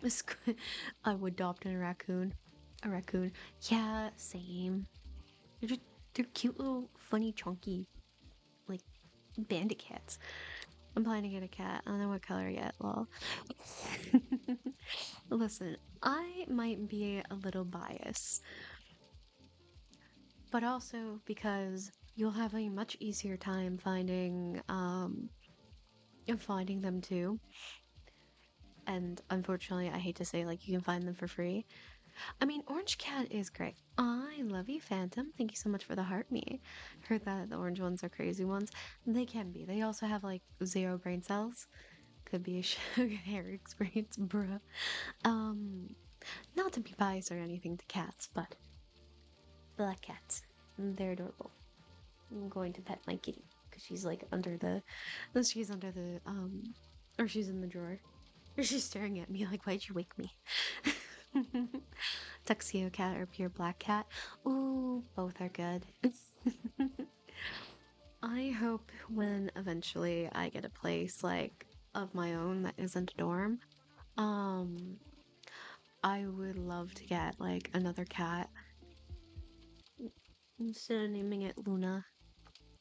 It's good. I would adopt a raccoon. A raccoon. Yeah, same. They're just they're cute little funny chunky like bandit cats. I'm planning to get a cat. I don't know what color yet, lol. Listen, I might be a little biased, but also because you'll have a much easier time finding them too. And unfortunately, I hate to say like you can find them for free. I mean, Orange Cat is great. I love you, Phantom. Thank you so much for the heart me. Heard that the orange ones are crazy ones. They can be. They also have like zero brain cells. Could be a sugar hair experience, bruh. Um, Not to be biased or anything to cats, but black cats. They're adorable. I'm going to pet my kitty because she's like she's under the or she's in the drawer. Or she's staring at me like, why'd you wake me? Tuxedo cat or pure black cat? Ooh, both are good. I hope when eventually I get a place like of my own that isn't a dorm, um, I would love to get like another cat. Instead of naming it Luna,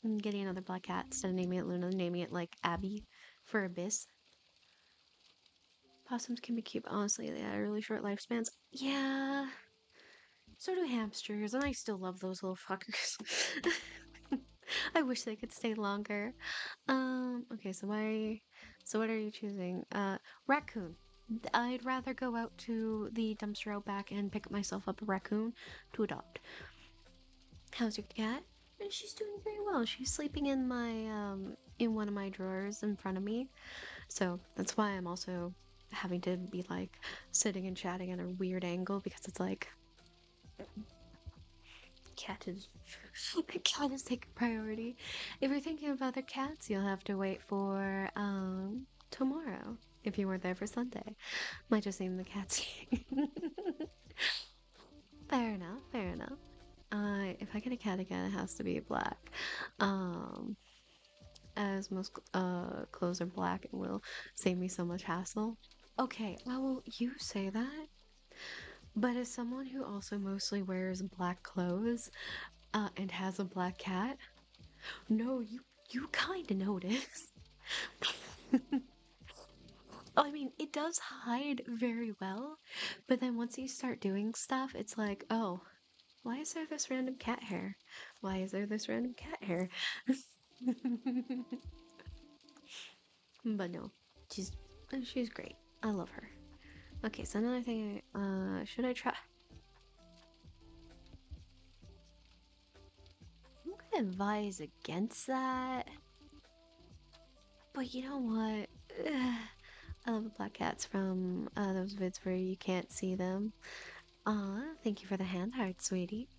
I'm getting another black cat. Instead of naming it Luna, naming it like Abby for Abyss. Possums can be cute, but honestly, they have really short lifespans. Yeah, so do hamsters, and I still love those little fuckers. I wish they could stay longer. Okay, so what are you choosing? Raccoon. I'd rather go out to the dumpster out back and pick myself up a raccoon to adopt. How's your cat? She's doing very well. She's sleeping in my in one of my drawers in front of me. So that's why I'm also having to be like sitting and chatting at a weird angle because it's like cat is cat is taking priority. If you're thinking of other cats, you'll have to wait for tomorrow. If you weren't there for Sunday. Might just name the cats. Fair enough, fair enough. If I get a cat again, it has to be black. Um, as most clothes are black, it will save me so much hassle. Okay, well, you say that, but as someone who also mostly wears black clothes, and has a black cat, no, you kind of notice. I mean, it does hide very well, but then once you start doing stuff, it's like, oh, why is there this random cat hair? Why is there this random cat hair? But no, she's she's great. I love her. Okay, so another thing, should I try? I'm gonna advise against that. But you know what? I love the black cats from those vids where you can't see them. Thank you for the hand heart, sweetie.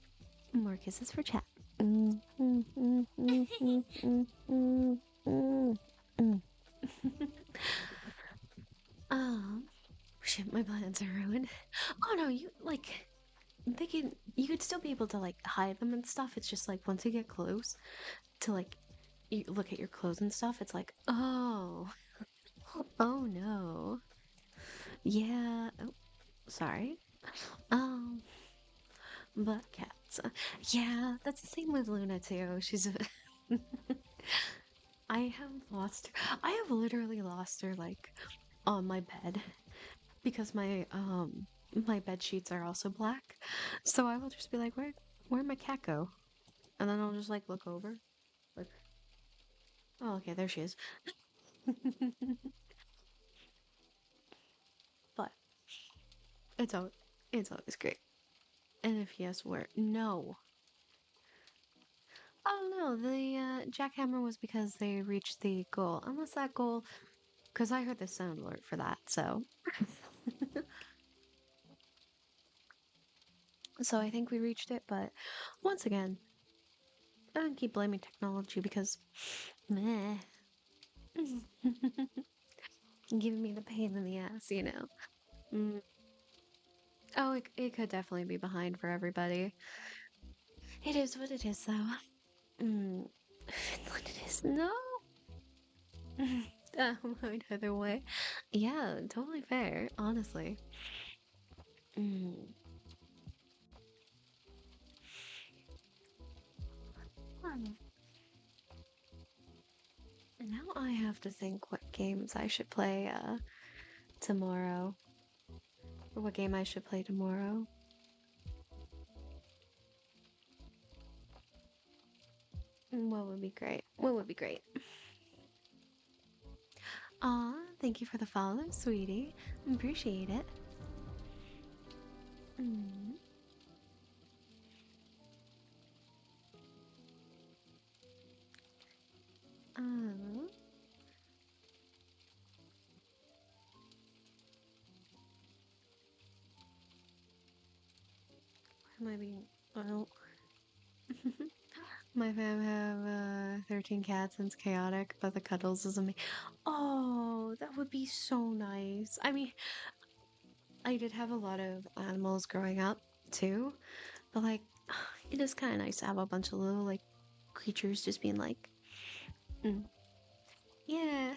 More kisses for chat. Mm, mm, mm, mm, mm, mm, mm, mm, mm. um, Shit, my plans are ruined. Oh no, you could still be able to like hide them and stuff. It's just like once you get close to like you look at your clothes and stuff, it's like, oh, oh no. Yeah, oh, sorry. Um, Black cats. Yeah, that's the same with Luna too. I have lost her. I have literally lost her like on my bed because my bed sheets are also black. So I will just be like, where'd my cat go? And then I'll just like look over. Like, oh okay, there she is. But it's al it's always great. And if yes, where? No. Oh no, the jackhammer was because they reached the goal. Unless that goal, because I heard the sound alert for that, so. So I think we reached it, but once again, I don't keep blaming technology because meh. giving me the pain in the ass, you know. Mm. Oh, it could definitely be behind for everybody. It is what it is, though. Mm. Finland it is. No. Either way. Yeah, totally fair, honestly. Mm. Hmm. Now I have to think what games I should play tomorrow. Or what game I should play tomorrow. What would be great? What would be great? Aw, thank you for the follow, sweetie. Appreciate it. Mm. Uh, am I being? Well, my fam have 13 cats and it's chaotic, but the cuddles is amazing. Oh, that would be so nice. I mean, I did have a lot of animals growing up too, but like, it is kind of nice to have a bunch of little like creatures just being like, mm, yeah.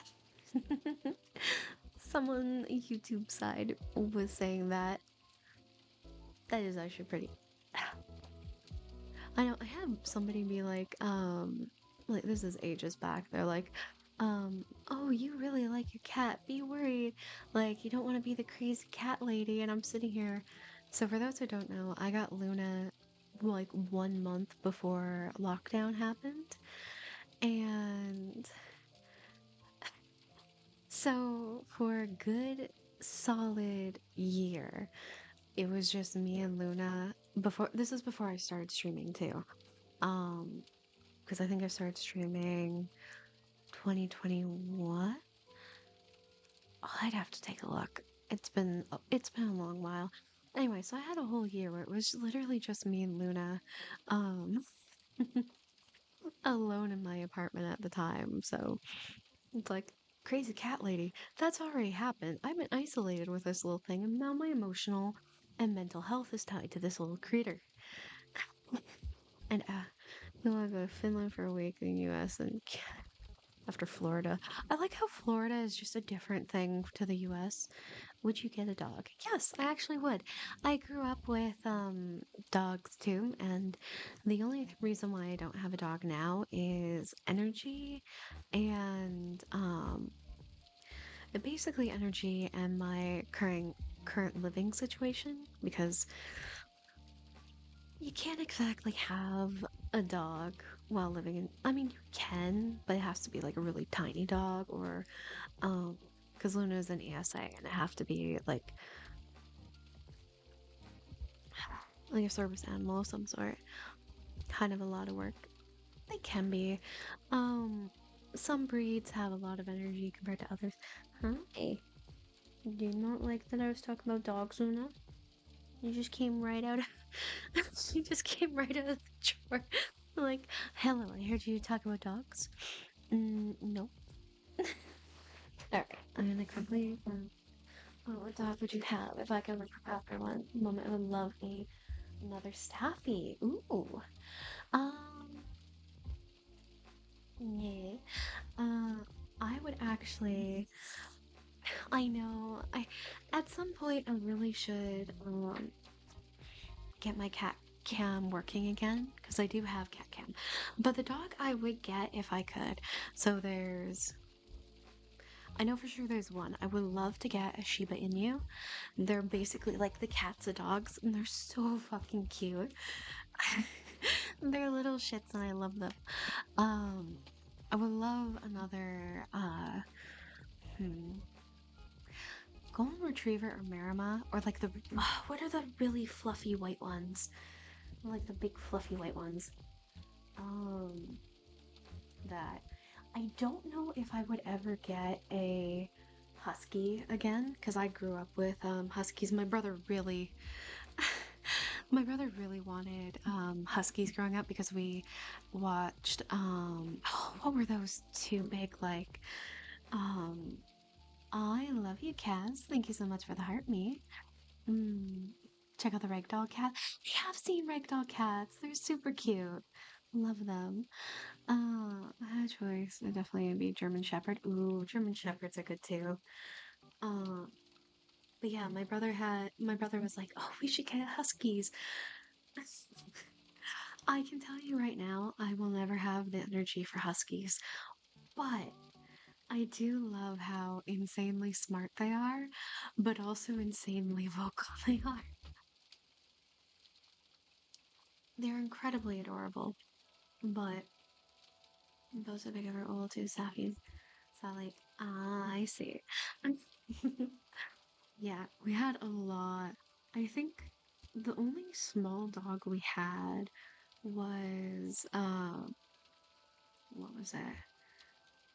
Someone YouTube side was saying that that is actually pretty. I know I had somebody be like this is ages back. They're like, oh, you really like your cat. Be worried. Like, you don't want to be the crazy cat lady. And I'm sitting here. So, for those who don't know, I got Luna like 1 month before lockdown happened. And so, for a good solid year, it was just me and Luna. Before this is before I started streaming too. Um, because I think I started streaming 2021. Oh, I'd have to take a look. It's been a long while. Anyway, so I had a whole year where it was literally just me and Luna, um, alone in my apartment at the time. So it's like crazy cat lady. That's already happened. I've been isolated with this little thing, and now my emotional and mental health is tied to this little critter. And you want to go to Finland for a week, in the U.S. and after Florida. I like how Florida is just a different thing to the US. Would you get a dog? Yes, I actually would. I grew up with dogs too, and the only reason why I don't have a dog now is energy and basically energy and my current living situation because you can't exactly have a dog while living in. I mean, you can, but it has to be like a really tiny dog or, because Luna is an ESA and it have to be like a service animal of some sort. Kind of a lot of work. They can be. Um, some breeds have a lot of energy compared to others. Hi. Do you not like that I was talking about dogs, Luna? You just came right out of you just came right out of the drawer. Like, hello, I heard you talk about dogs. No. Alright, I'm gonna quickly. What dog would you have if I could look after one? Moment, I would love another Staffy. Ooh. Um, yeah. Uh, I would actually. I know. At some point I really should get my cat cam working again because I do have cat cam. But the dog I would get if I could. So I know for sure there's one. I would love to get a Shiba Inu. They're basically like the cats of dogs, and they're so fucking cute. They're little shits, and I love them. Um, I would love another hmm, golden retriever or Marima, or like the what are the really fluffy white ones? Like the big fluffy white ones. Um, that I don't know if I would ever get a husky again because I grew up with huskies. My brother really wanted huskies growing up because we watched oh, what were those two big like um I love you, Kaz. Thank you so much for the heart me. Mm. Check out the ragdoll cat. I have seen ragdoll cats. They're super cute. Love them. I had a choice. It definitely would be German Shepherd. Ooh, German Shepherds are good too. Uh, but yeah, my brother was like, "Oh, we should get huskies." I can tell you right now, I will never have the energy for huskies, but I do love how insanely smart they are, but also insanely vocal they are. They're incredibly adorable, but both of them are all too sappy. So like, I see. Yeah, we had a lot. I think the only small dog we had was what was it?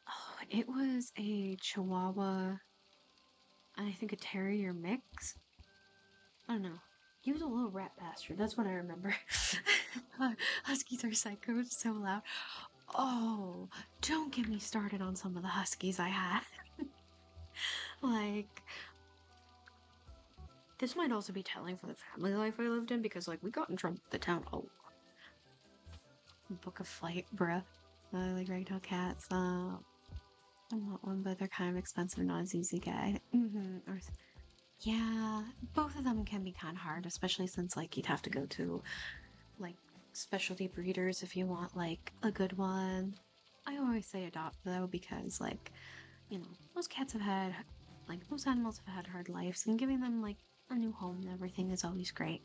Oh, it was a Chihuahua and I think a Terrier mix. I don't know. He was a little rat bastard. That's what I remember. Huskies are psycho, so loud. Oh, don't get me started on some of the huskies I had. Like, this might also be telling for the family life I lived in because, like, we got in trouble with the town. Oh, book a flight, bruh. Like ragdoll cats. I want one, but they're kind of expensive, not as easy to get. Or yeah, both of them can be kind of hard, especially since like you'd have to go to like specialty breeders if you want like a good one. I always say adopt though because like, you know, most cats have had like most animals have had hard lives and giving them like a new home and everything is always great.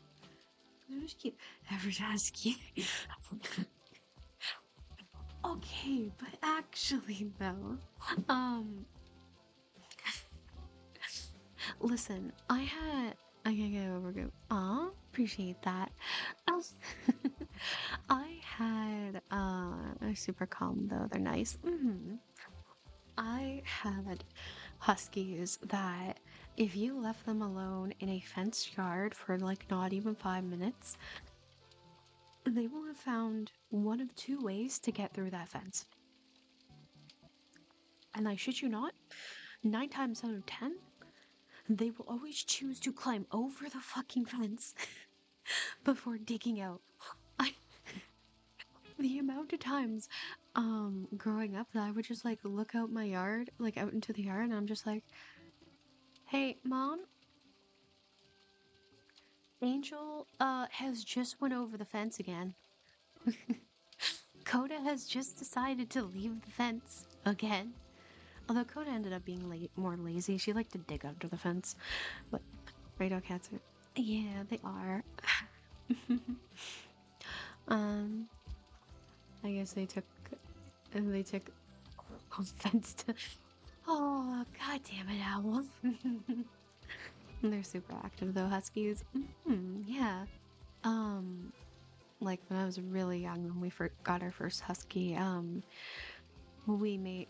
I just keep every husky. Okay, but actually though, um listen, I gotta get over go. Aw, appreciate that. Um, I had they're super calm though, they're nice. I had huskies that if you left them alone in a fenced yard for like not even 5 minutes, they will have found one of two ways to get through that fence. And I shit you not, 9 times out of 10, they will always choose to climb over the fucking fence before digging out. I the amount of times growing up that I would just like look out my yard, like out into the yard, and I'm just like, "Hey, mom, Angel has just went over the fence again. Coda has just decided to leave the fence again." Although Coda ended up being more lazy, she liked to dig under the fence. But radar cats are, yeah, they are. um, I guess they took offense to. Oh, god damn it, Owl. They're super active though, huskies. Yeah. Um, like when I was really young, when we got our first husky,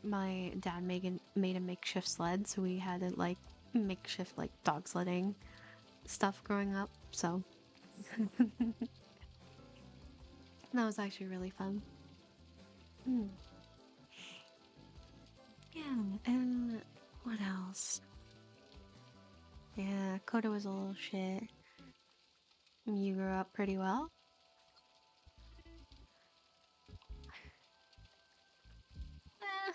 my dad made a makeshift sled, so we had a like makeshift like dog sledding stuff growing up. So that was actually really fun. Mm. Yeah, and what else? Yeah, Coda was a little shit. You grew up pretty well. Eh,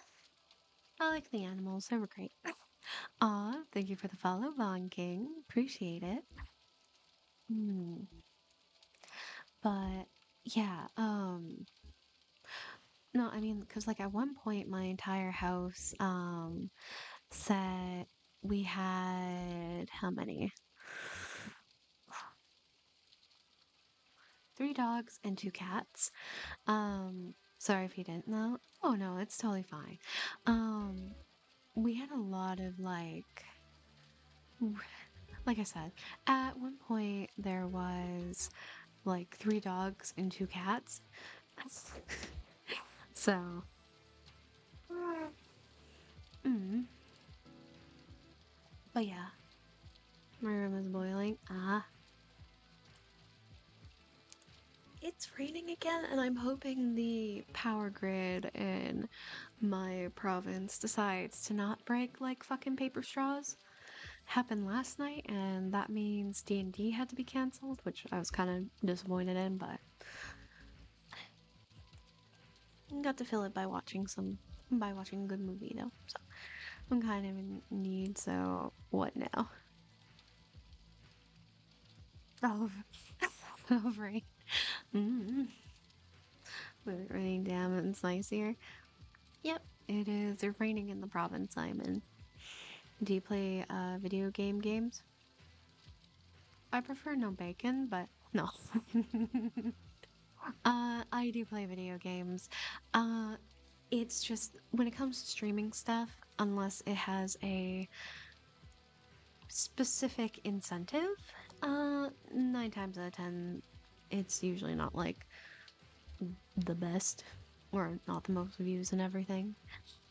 I like the animals. They were great. Aw, thank you for the follow, Von King. Appreciate it. Hmm. But yeah, no, I mean, because like at one point my entire house said we had how many? Three dogs and two cats. Sorry if you didn't know. Oh no, it's totally fine. Um, we had a lot of like I said, at one point there was like three dogs and two cats. So, mm, but yeah, my room is boiling. Ah, it's raining again, and I'm hoping the power grid in my province decides to not break like fucking paper straws. Happened last night, and that means D&D had to be canceled, which I was kind of disappointed in, but got to fill it by watching a good movie though. So I'm kind of in need. So what now? Oh, oh right. Mm-hmm. Raining down. It's nice here. Yep, it is. It's raining in the province I'm in. Do you play video games? I prefer no bacon, but no. I do play video games. Uh, it's just when it comes to streaming stuff, unless it has a specific incentive, 9 times out of 10, it's usually not like the best or not the most views and everything.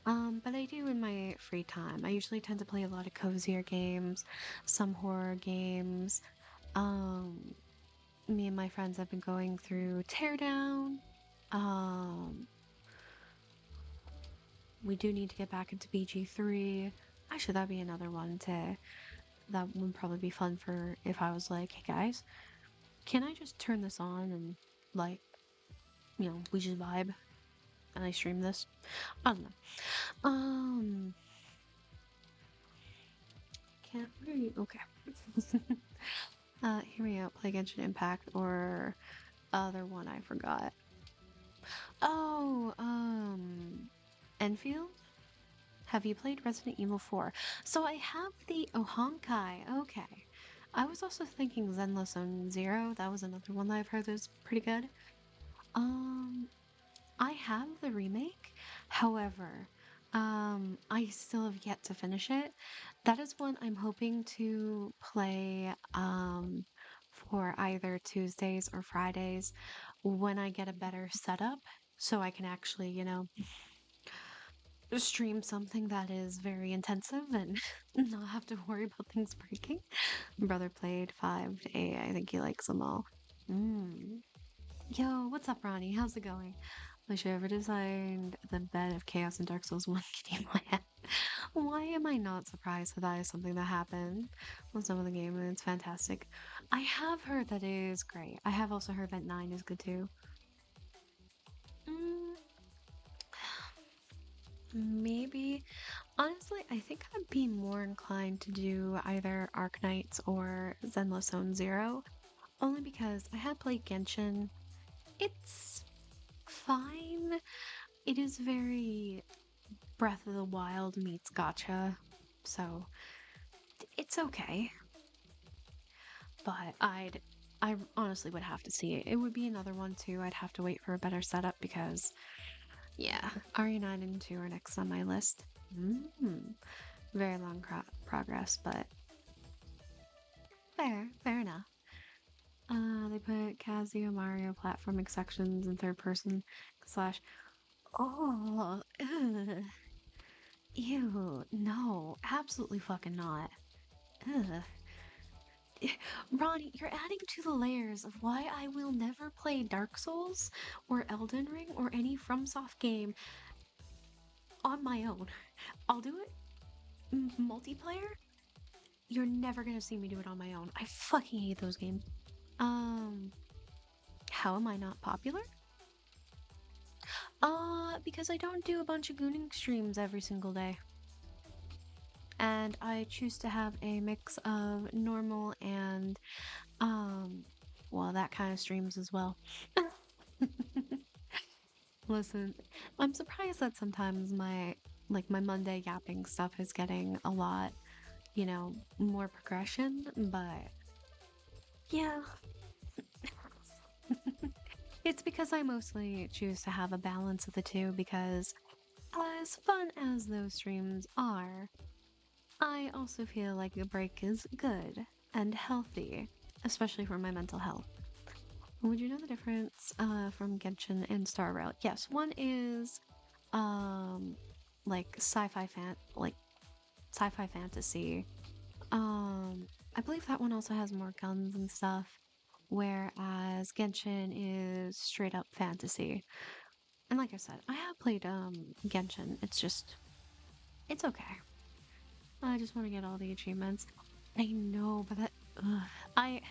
But I do in my free time. I usually tend to play a lot of cozier games, some horror games. Um, Me and my friends have been going through Teardown. Um, we do need to get back into BG3. Actually, that'd be another one to that would probably be fun for if I was like, hey guys, can I just turn this on and like, we just vibe and I stream this? I don't know. Um, can't read. Okay. Hear me out. Play Genshin Impact or other one I forgot. Oh, Enfield? Have you played Resident Evil 4? So I have the Ohonkai. Okay. I was also thinking Zenless Zone Zero. That was another one that I've heard is pretty good. Um, I have the remake. However, I still have yet to finish it. That is one I'm hoping to play, for either Tuesdays or Fridays when I get a better setup so I can actually, stream something that is very intensive and not have to worry about things breaking. Brother played 5 to 8. I think he likes them all. Mm. Yo, what's up, Ronnie? How's it going? Like, should I ever designed the bed of chaos in Dark Souls 1 getting my head? Why am I not surprised that that is something that happened on some of the game and it's fantastic? I have heard that it is great. I have also heard that 9 is good too. Mm, maybe. Honestly, I think I'd be more inclined to do either Arknights or Zenless Zone Zero, only because I had played Genshin. It's fine. It is very Breath of the Wild meets Gotcha, so it's okay. But I honestly would have to see it. It would be another one too. I'd have to wait for a better setup because, yeah, RE9 and 2 are next on my list. Very long progress, but fair enough. They put Casio Mario platforming sections in third person slash. Oh, ugh. Ew, no, absolutely fucking not. Ugh. Ronnie, you're adding to the layers of why I will never play Dark Souls or Elden Ring or any FromSoft game on my own. I'll do it multiplayer. You're never gonna see me do it on my own. I fucking hate those games. Um, how am I not popular? Because I don't do a bunch of gooning streams every single day. And I choose to have a mix of normal and, well, that kind of streams as well. Listen, I'm surprised that sometimes my Monday yapping stuff is getting a lot, more progression, but yeah. It's because I mostly choose to have a balance of the two because as fun as those streams are, I also feel like a break is good and healthy, especially for my mental health. Would you know the difference from Genshin and Star Rail? Yes, one is um like sci-fi fantasy. I believe that one also has more guns and stuff. whereas Genshin is straight up fantasy. And like I said, I have played Genshin. It's okay. I just want to get all the achievements. I know, but that ugh, I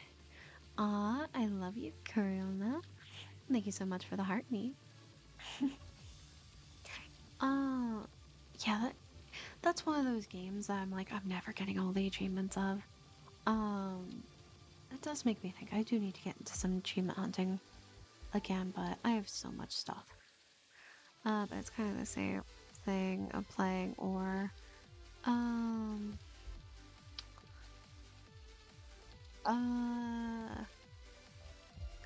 I love you, Karuna. Thank you so much for the heart me. Uh yeah, that's one of those games that I'm like I'm never getting all the achievements of. Um it does make me think I do need to get into some achievement hunting again, but I have so much stuff. But it's kind of the same thing of playing or um uh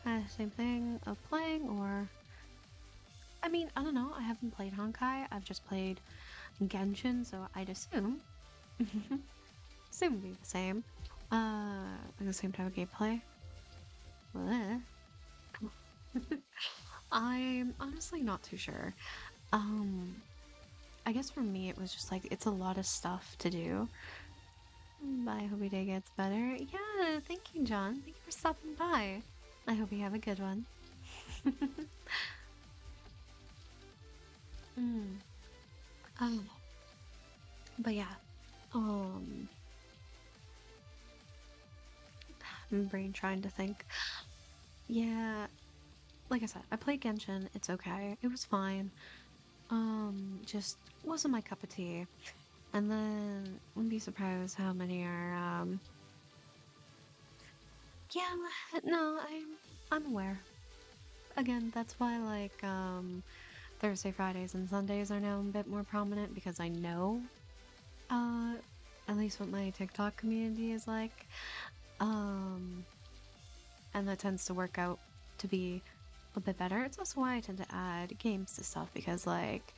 kind of same thing of playing or I mean, I don't know. I haven't played Honkai. I've just played Genshin, so I'd assume assume it'd be the same. Like the same type of gameplay. Bleh. I'm honestly not too sure. Um, I guess for me it was just like it's a lot of stuff to do. But I hope your day gets better. Yeah, thank you, John. Thank you for stopping by. I hope you have a good one. mm. Oh, but yeah. Um, my brain trying to think. Yeah, like I said, I played Genshin. It's okay. It was fine. Just wasn't my cup of tea. And then wouldn't be surprised how many are yeah, no, I'm aware. Again, that's why like Thursday, Fridays, and Sundays are now a bit more prominent because I know uh at least what my TikTok community is like. Um and that tends to work out to be a bit better. It's also why I tend to add games to stuff because like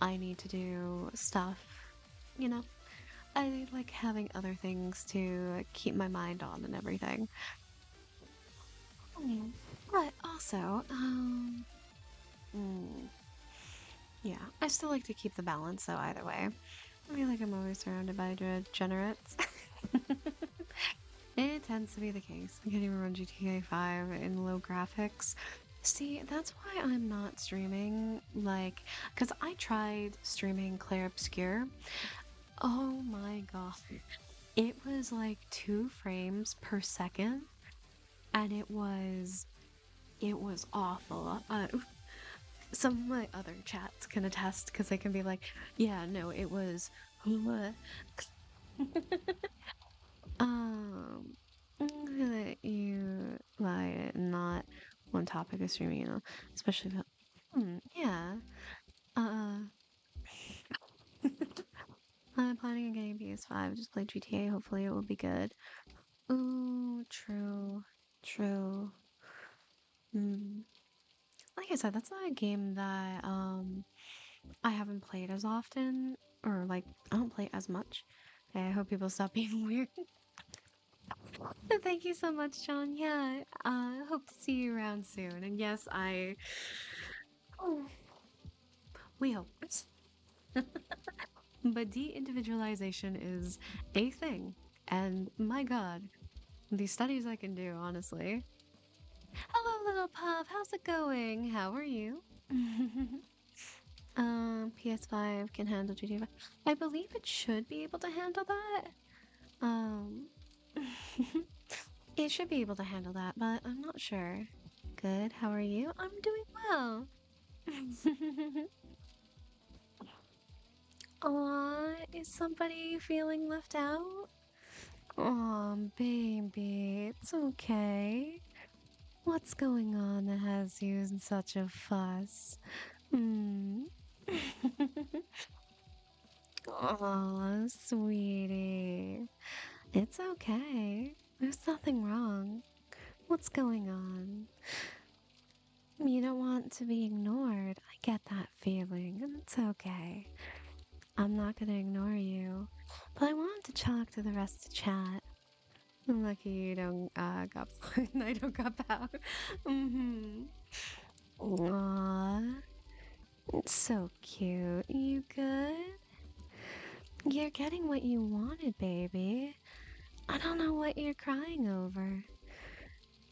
I need to do stuff, you know. I like having other things to keep my mind on and everything. Mm. But also, mm, yeah, I still like to keep the balance though either way. I feel like I'm always surrounded by degenerates. It tends to be the case. I can't even run GTA 5 in low graphics. See, that's why I'm not streaming, like, because I tried streaming Claire Obscure. Oh my god. It was like 2 frames per second, and it was awful. Some of my other chats can attest because they can be like, yeah, no, it was. I'm gonna let you lie, not one topic of streaming, especially about. Yeah. Uh, I'm planning on getting PS5. Just play GTA. Hopefully, it will be good. Ooh, true, true. Mm. Like I said, that's not a game that I haven't played as often, or like I don't play as much. Okay, I hope people stop being weird. Thank you so much, John. Yeah, hope to see you around soon. And yes, oh, we hope. But de-individualization is a thing. And my God, these studies I can do, honestly. Hello, little pup. How's it going? How are you? PS5 can handle GTA 5. I believe it should be able to handle that. Um, it should be able to handle that, but I'm not sure. Good. How are you? I'm doing well. Aw, is somebody feeling left out? Aw, baby, it's okay. What's going on that has you in such a fuss? Hmm. Aw, sweetie. It's okay. There's nothing wrong. What's going on? You don't want to be ignored. I get that feeling, and it's okay. I'm not gonna ignore you, but I wanted to talk to the rest of the chat. I'm lucky you don't got and I don't got out. Mm-hmm. Aww, it's so cute. You good? You're getting what you wanted, baby. I don't know what you're crying over.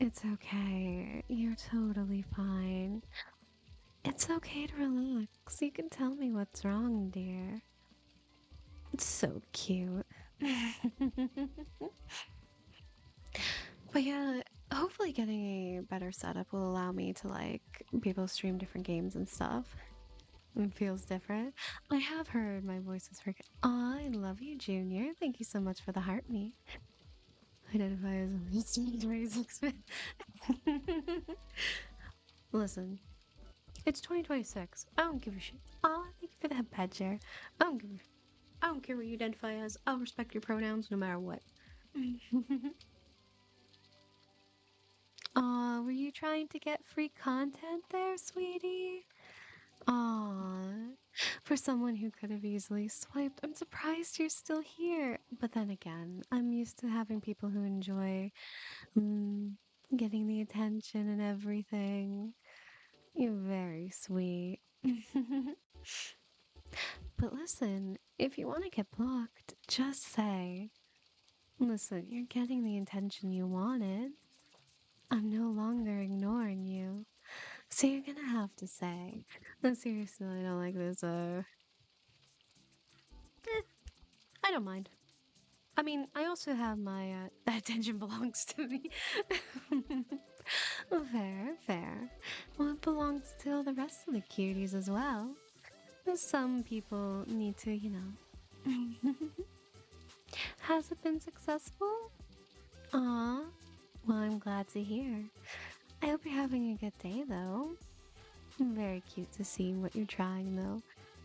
It's okay. You're totally fine. It's okay to relax. You can tell me what's wrong, dear. It's so cute. But yeah, hopefully getting a better setup will allow me to like be able to stream different games and stuff. It feels different. I have heard my voice is freaking. Aw, I love you, Junior. Thank you so much for the heart me. Identify as a Mr. 26. Listen, it's 2026. I don't give a shit. Aw, thank you for that pet share. I don't care what you identify as. I'll respect your pronouns no matter what. Aw, were you trying to get free content there, sweetie? Aw, for someone who could have easily swiped, I'm surprised you're still here. But then again, I'm used to having people who enjoy mm, getting the attention and everything. You're very sweet. But listen, if you want to get blocked, just say, listen, you're getting the attention you wanted. I'm no longer ignoring you. So you're gonna have to say, no, seriously, I don't like this, I don't mind. I mean, I also have my, that attention belongs to me. Fair, fair. Well, it belongs to all the rest of the cuties as well. Some people need to, you know. Has it been successful? Aw, well, I'm glad to hear. I hope you're having a good day, though. Very cute to see what you're trying, though.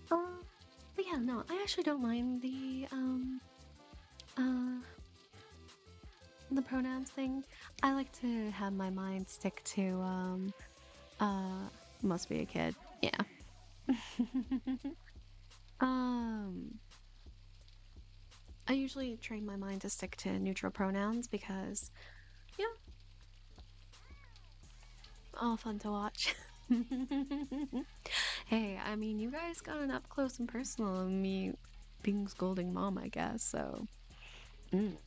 But yeah, no, I actually don't mind uh, the pronouns thing. I like to have my mind stick to, must be a kid. Yeah. um, I usually train my mind to stick to neutral pronouns because, yeah, all fun to watch. Hey, I mean, you guys got an up close and personal of me being scolding mom, I guess, so. Mm.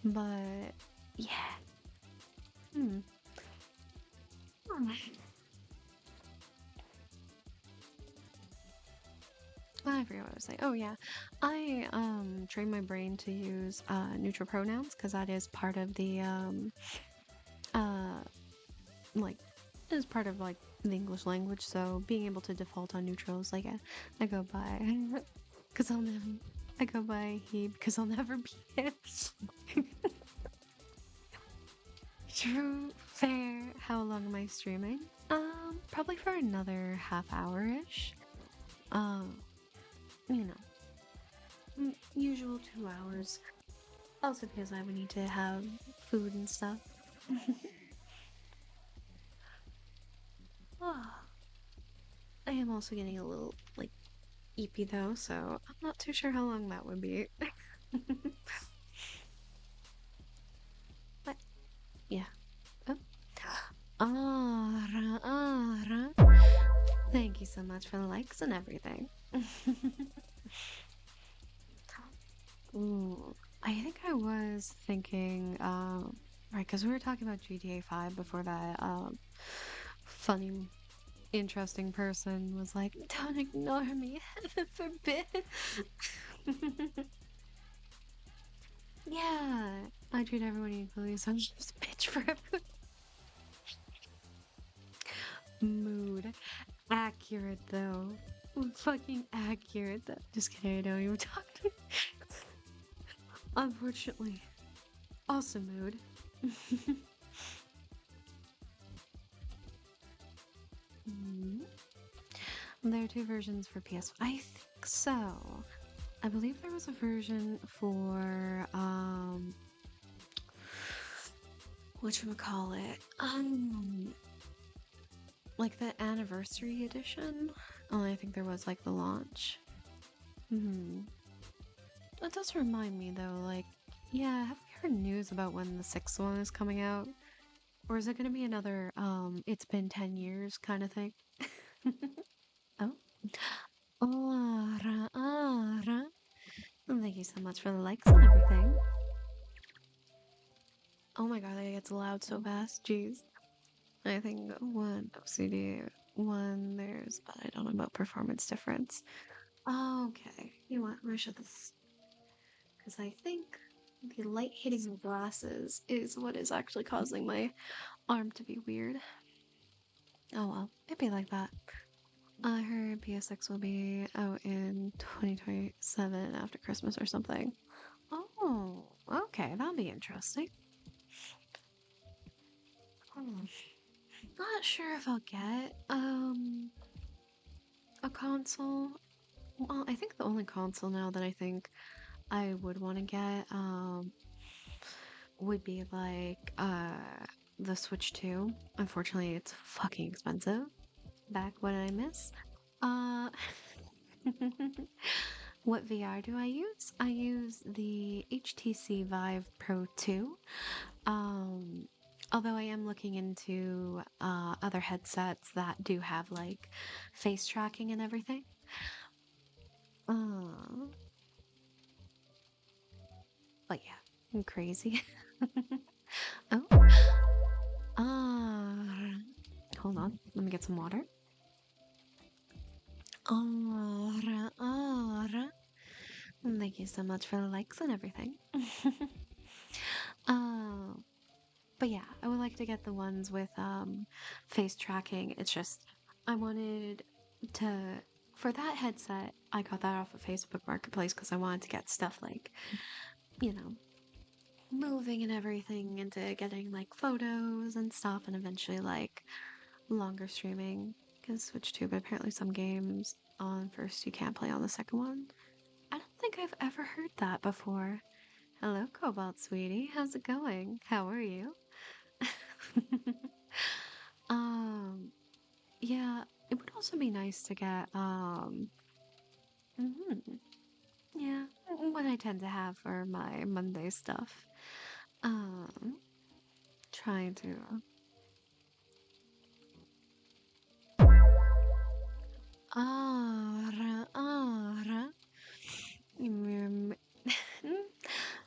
But, yeah. Hmm. I forget what I was saying. Oh yeah, I train my brain to use neutral pronouns because that is part of the uh like is part of like the English language. So being able to default on neutrals, like I go by because I'll never. I go by he because I'll never be it. True, fair. How long am I streaming? Probably for another half hour-ish. Um, you know, usual 2 hours. Also because I would need to have food and stuff. Ah, I am also getting a little, like, eepy though, so I'm not too sure how long that would be. But, yeah. Oh. Ara, ara. Thank you so much for the likes and everything. Ooh, I think I was thinking, right, because we were talking about GTA 5 before that, funny, interesting person was like, don't ignore me, heaven forbid. Yeah, I treat everyone equally, so I'm just a bitch for everyone. Mood. Accurate, though. Fucking accurate. Just kidding, I don't even talk to me. Unfortunately. Also mood. Mhm. There are two versions for PS. I think so. I believe there was a version for whatchamacallit? Like the anniversary edition. Oh, I think there was like the launch. Hmm. That does remind me though, like, yeah, have we heard news about when the sixth one is coming out? Or is it gonna be another it's been 10 years kind of thing? Oh. Ara, ara. Thank you so much for the likes and everything. Oh my god, that gets loud so fast. Jeez. I think one OCD, one there's, but I don't know about performance difference. Okay, you know what? I'm gonna shut this because I think the light hitting the glasses is what is actually causing my arm to be weird. Oh well, it'd be like that. I heard PSX will be out in 2027 after Christmas or something. Oh, okay, that'll be interesting. Hmm. Not sure if I'll get a console. Well, I think the only console now that I think I would want to get would be like the Switch 2. Unfortunately, it's fucking expensive. Back when I miss. Uh what VR do I use? I use the HTC Vive Pro 2. Um although I am looking into other headsets that do have like face tracking and everything. Uh but yeah, I'm crazy. Oh, ah, hold on. Let me get some water. Ah. Thank you so much for the likes and everything. uh, but yeah, I would like to get the ones with face tracking. It's just I wanted to for that headset. I got that off of Facebook Marketplace because I wanted to get stuff like you know moving and everything into getting like photos and stuff, and eventually like longer streaming can switch to. But apparently, some games on first you can't play on the second one. I don't think I've ever heard that before. Hello, Cobalt sweetie. How's it going? How are you? um, yeah, it would also be nice to get mhm, yeah, what I tend to have for my Monday stuff. Um, trying to ara. Mm,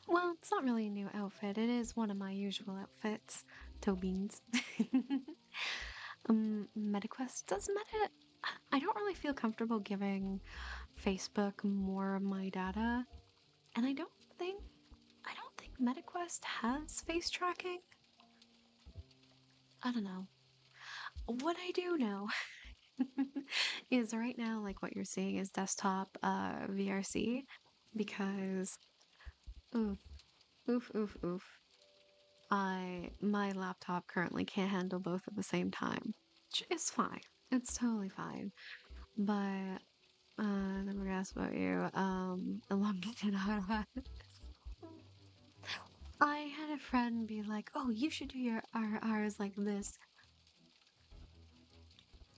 well, it's not really a new outfit. It is one of my usual outfits. Toe beans. MetaQuest does Meta. I don't really feel comfortable giving Facebook more of my data, and think I don't think MetaQuest has face tracking. I don't know. What I do know is right now, like what you're seeing is desktop VRC because oof, oof, oof, oof. My laptop currently can't handle both at the same time. Which is fine. It's totally fine. But then we're gonna ask about you. Elongated hard. I had a friend be like, "Oh, you should do your RRs like this."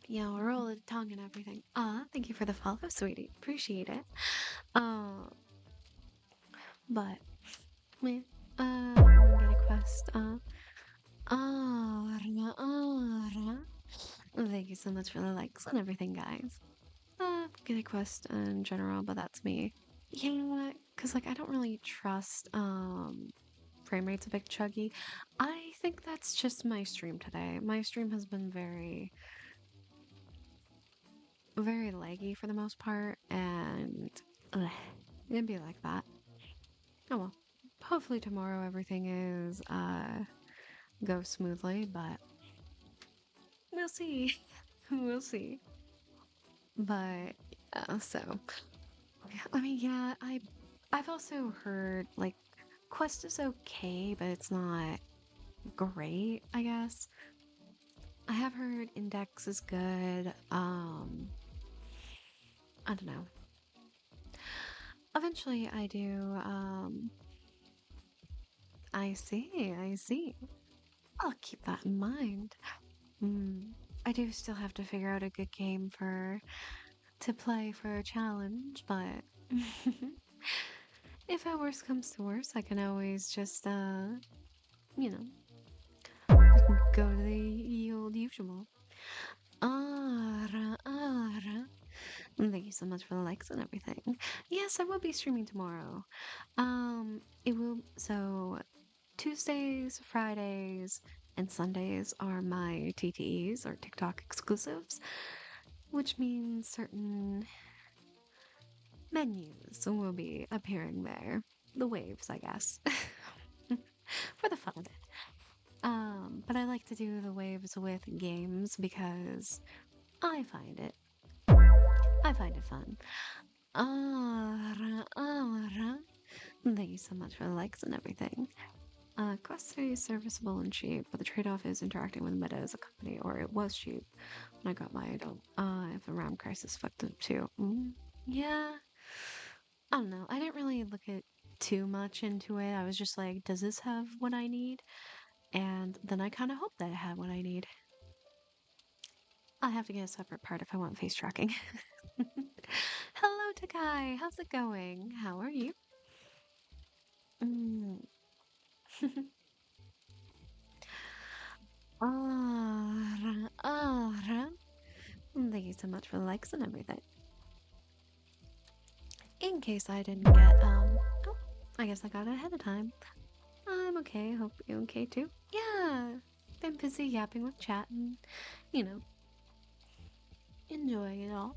You know, roll the tongue and everything. Thank you for the follow, sweetie. Appreciate it. Uh, but me, I'm gonna get a quest. Thank you so much for the likes and everything, guys. Get a quest in general, but that's me. Yeah, because like I don't really trust frame rate's a bit chuggy. I think that's just my stream today. My stream has been very, very laggy for the most part, and ugh, it'd be like that. Oh well. Hopefully tomorrow everything is goes smoothly, but we'll see. We'll see. But so yeah, I mean, yeah, I've also heard like Quest is okay, but it's not great, I guess. I have heard Index is good. I don't know. Eventually I do. I see, I see. I'll keep that in mind. Mm, I do still have to figure out a good game for to play for a challenge, but if at worst comes to worst, I can always just you know, go to the old usual. Ara. Thank you so much for the likes and everything. Yes, I will be streaming tomorrow. It will so Tuesdays, Fridays, and Sundays are my TTEs or TikTok exclusives, which means certain menus will be appearing there. The waves, I guess. For the fun of it. But I like to do the waves with games because I find it I find it fun. Thank you so much for the likes and everything. Quest 3 is serviceable and cheap, but the trade-off is interacting with Meta as a company, or it was cheap when I got my adult. If the RAM crisis fucked up too. Yeah, I don't know. I didn't really look at too much into it. I was just like, does this have what I need? And then I kind of hope that it had what I need. I'll have to get a separate part if I want face tracking. Hello, Takai. How's it going? How are you? Mm. Ara. Thank you so much for the likes and everything. In case I didn't get, oh, I guess I got it ahead of time. I'm okay. Hope you're okay too. Yeah, been busy yapping with chat and, you know, enjoying it all.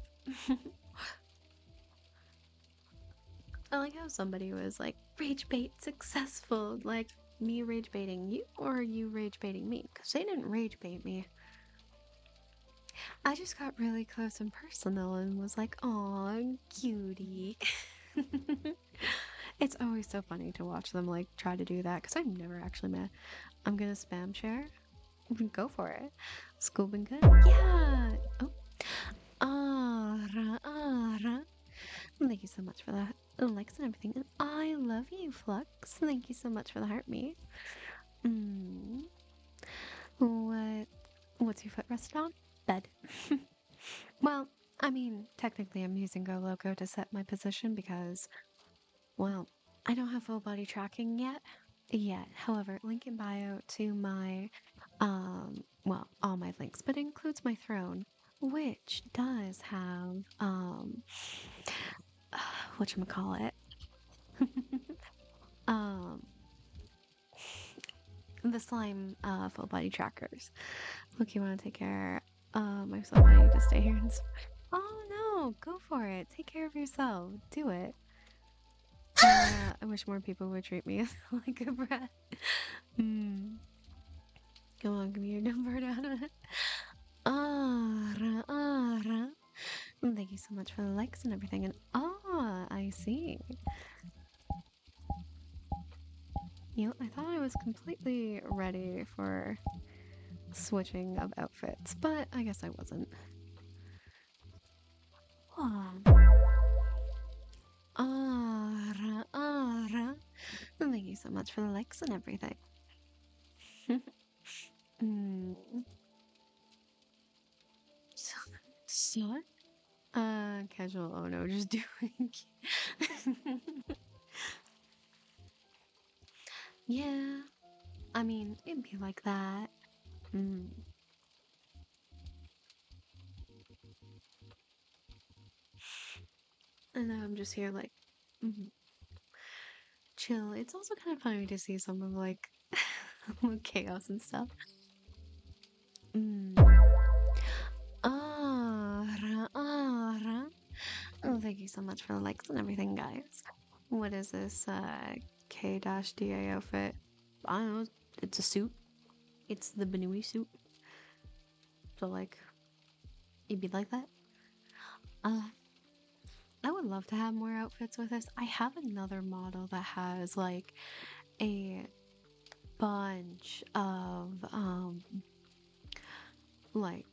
I like how somebody was like, rage bait successful. Like, me rage baiting you or you rage baiting me? Because they didn't rage bait me. I just got really close and personal and was like, aw, cutie. It's always so funny to watch them like try to do that because I'm never actually mad. I'm gonna spam share. Go for it. School been good? Yeah. Oh. Ara. Thank you so much for that. Likes and everything. And I love you, Flux. Thank you so much for the heart me. Mm. What's your foot rested on? Bed. Well, I mean, technically I'm using Go Loco to set my position because, well, I don't have full body tracking yet. However, link in bio to my, well, all my links, but it includes my throne, which does have, whatchamacallit, um, the slime, full body trackers. Look, you want to take care of myself? I need to stay here and. Oh no, go for it. Take care of yourself. Do it. I wish more people would treat me like a brat. Mm. Come on, give me your number down. Ara. Thank you so much for the likes and everything. And I see. I thought I was completely ready for switching of outfits, but I guess I wasn't. Ara. Thank you so much for the likes and everything. mm. So, casual. Oh no, just doing. Yeah, I mean, it'd be like that. Mm. And now I'm just here, like, chill. It's also kind of funny to see some of like chaos and stuff. Mm. Oh, thank you so much for the likes and everything, guys. What is this K-DA outfit? I don't know. It's a suit. It's the Benui suit. So like, it'd be like that. I would love to have more outfits with this. I have another model that has like a bunch of like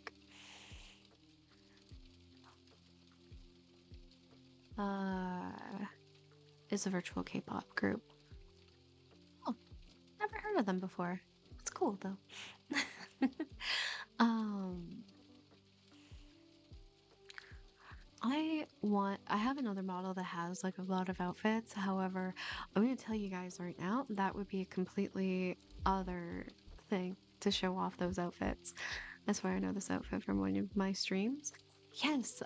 it's a virtual K-pop group. Oh, never heard of them before. It's cool though. um I have another model that has like a lot of outfits. However, I'm going to tell you guys right now that would be a completely other thing to show off those outfits. That's why I know this outfit from one of my streams. Yes,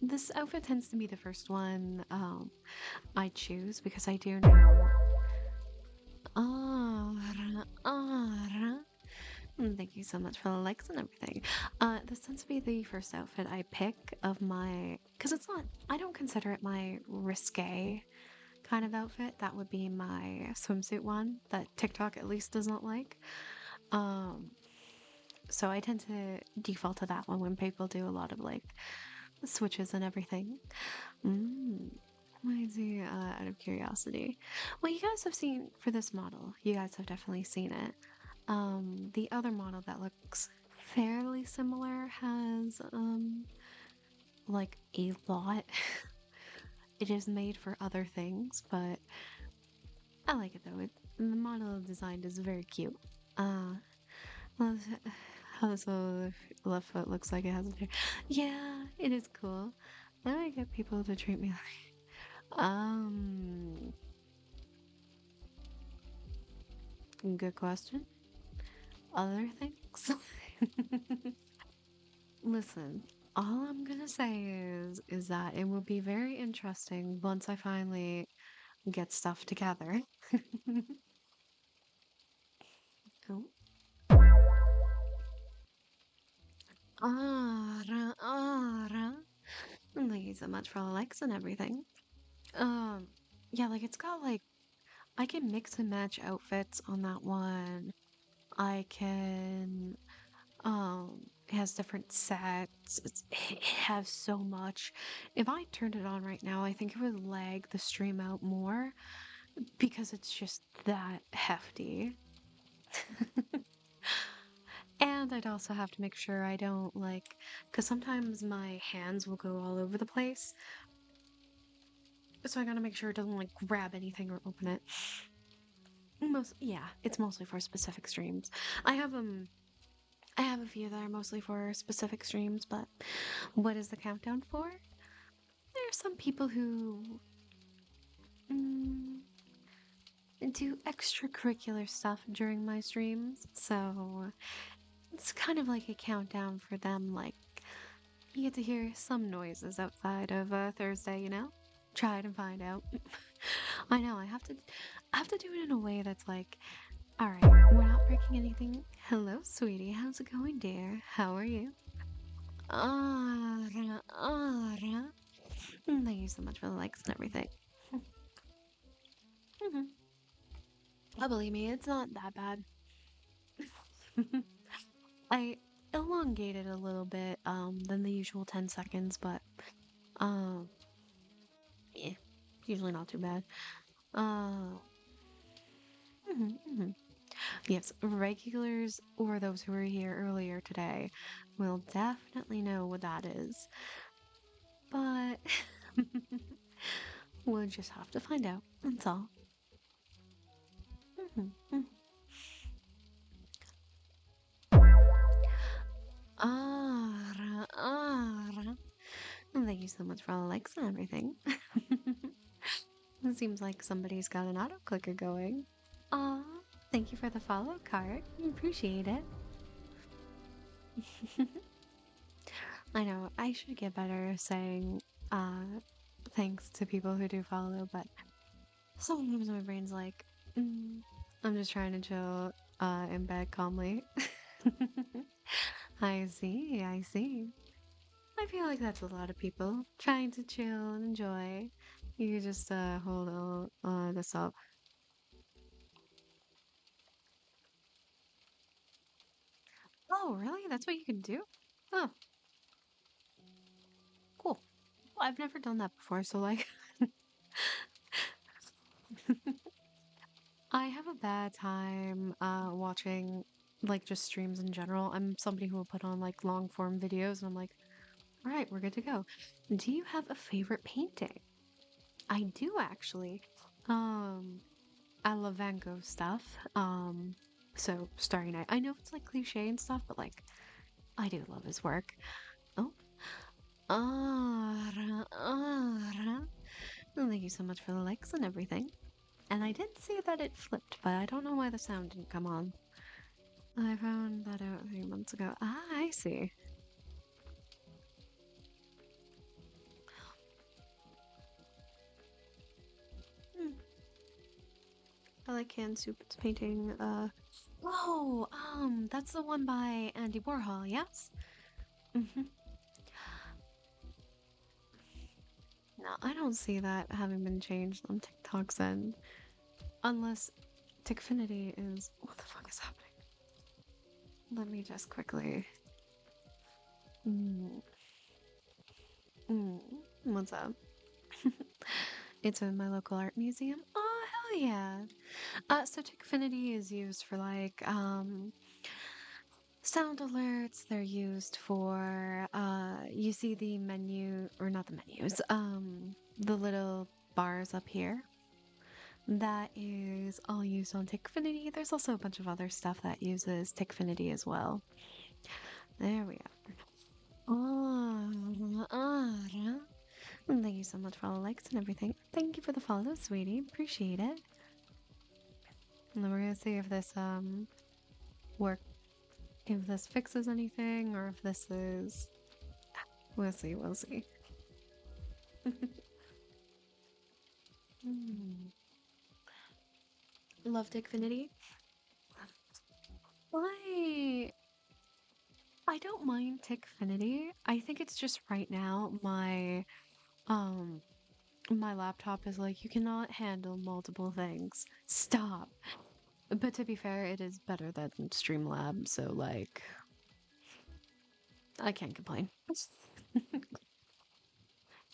this outfit tends to be the first one I choose because I do know Ah, thank you so much for the likes and everything. This tends to be the first outfit I pick of my, because it's not, I don't consider it my risque kind of outfit. That would be my swimsuit one that TikTok at least does not like. Um, so I tend to default to that one when people do a lot of like switches and everything. Mm. I do, out of curiosity. Well, you guys have seen for this model, you guys have definitely seen it. The other model that looks fairly similar has like a lot. It is made for other things, but I like it though. The model design is very cute. Uh, love how this whole left foot looks like it has a tear. Yeah, it is cool. How do I get people to treat me like good question. Other things? Listen, all I'm gonna say is that it will be very interesting once I finally get stuff together. Oh. Ara. Thank you so much for the likes and everything. Um, yeah, like it's got like I can mix and match outfits on that one. I can it has different sets. It has so much. If I turned it on right now, I think it would lag the stream out more because it's just that hefty. And I'd also have to make sure I don't like, because sometimes my hands will go all over the place. So I gotta make sure it doesn't like grab anything or open it. Yeah, it's mostly for specific streams. I have I have a few that are mostly for specific streams, but what is the countdown for? There are some people who mm, do extracurricular stuff during my streams, so it's kind of like a countdown for them. Like you get to hear some noises outside of Thursday, you know? Try it and find out. I know I have to do it in a way that's like, all right, we're not breaking anything. Hello, sweetie. How's it going, dear? How are you? Ara, ara. Thank you so much for the likes and everything. Mhm. Oh, believe me, it's not that bad. I elongated a little bit than the usual 10 seconds, but um yeah, usually not too bad. Uh mhm, mhm. Yes, regulars or those who were here earlier today will definitely know what that is. But we'll just have to find out. That's all. Mhm, mhm. Ara, ara. Thank you so much for all the likes and everything. It seems like somebody's got an auto clicker going. Aw, thank you for the follow card. Appreciate it. I know, I should get better saying thanks to people who do follow, but sometimes my brain's like, mm, I'm just trying to chill in bed calmly. I see, I see. I feel like that's a lot of people trying to chill and enjoy. You just hold all this up. Oh, really? That's what you can do? Oh, cool. Well, I've never done that before, so like I have a bad time watching like just streams in general. I'm somebody who will put on like long form videos and I'm like, all right, we're good to go. Do you have a favorite painting? I do actually. Um, I love Van Gogh stuff. So Starry Night. I know it's like cliche and stuff, but like I do love his work. Oh, thank you so much for the likes and everything. And I did see that it flipped, but I don't know why the sound didn't come on. I found that out a few months ago. Ah, I see. Hmm. like canned soup. It's painting. Oh, that's the one by Andy Warhol. Yes. Hmm. No, I don't see that having been changed on TikTok's end, unless Tickfinity is. What the fuck is happening? Let me just quickly. Mm, mm, what's up? It's in my local art museum. Oh, hell yeah. So Tickfinity is used for like sound alerts. They're used for you see the menu or not the menus, the little bars up here. That is all used on Tickfinity. There's also a bunch of other stuff that uses Tickfinity as well. There we are. Oh, thank you so much for all the likes and everything. Thank you for the follow, sweetie. Appreciate it. And then we're gonna see if this work if this fixes anything or if this is we'll see, we'll see. Hmm. Love Dickfinity. Why? I don't mind Tickfinity. I think it's just right now um my laptop is like you cannot handle multiple things. Stop. But to be fair, it is better than Streamlab, so like I can't complain.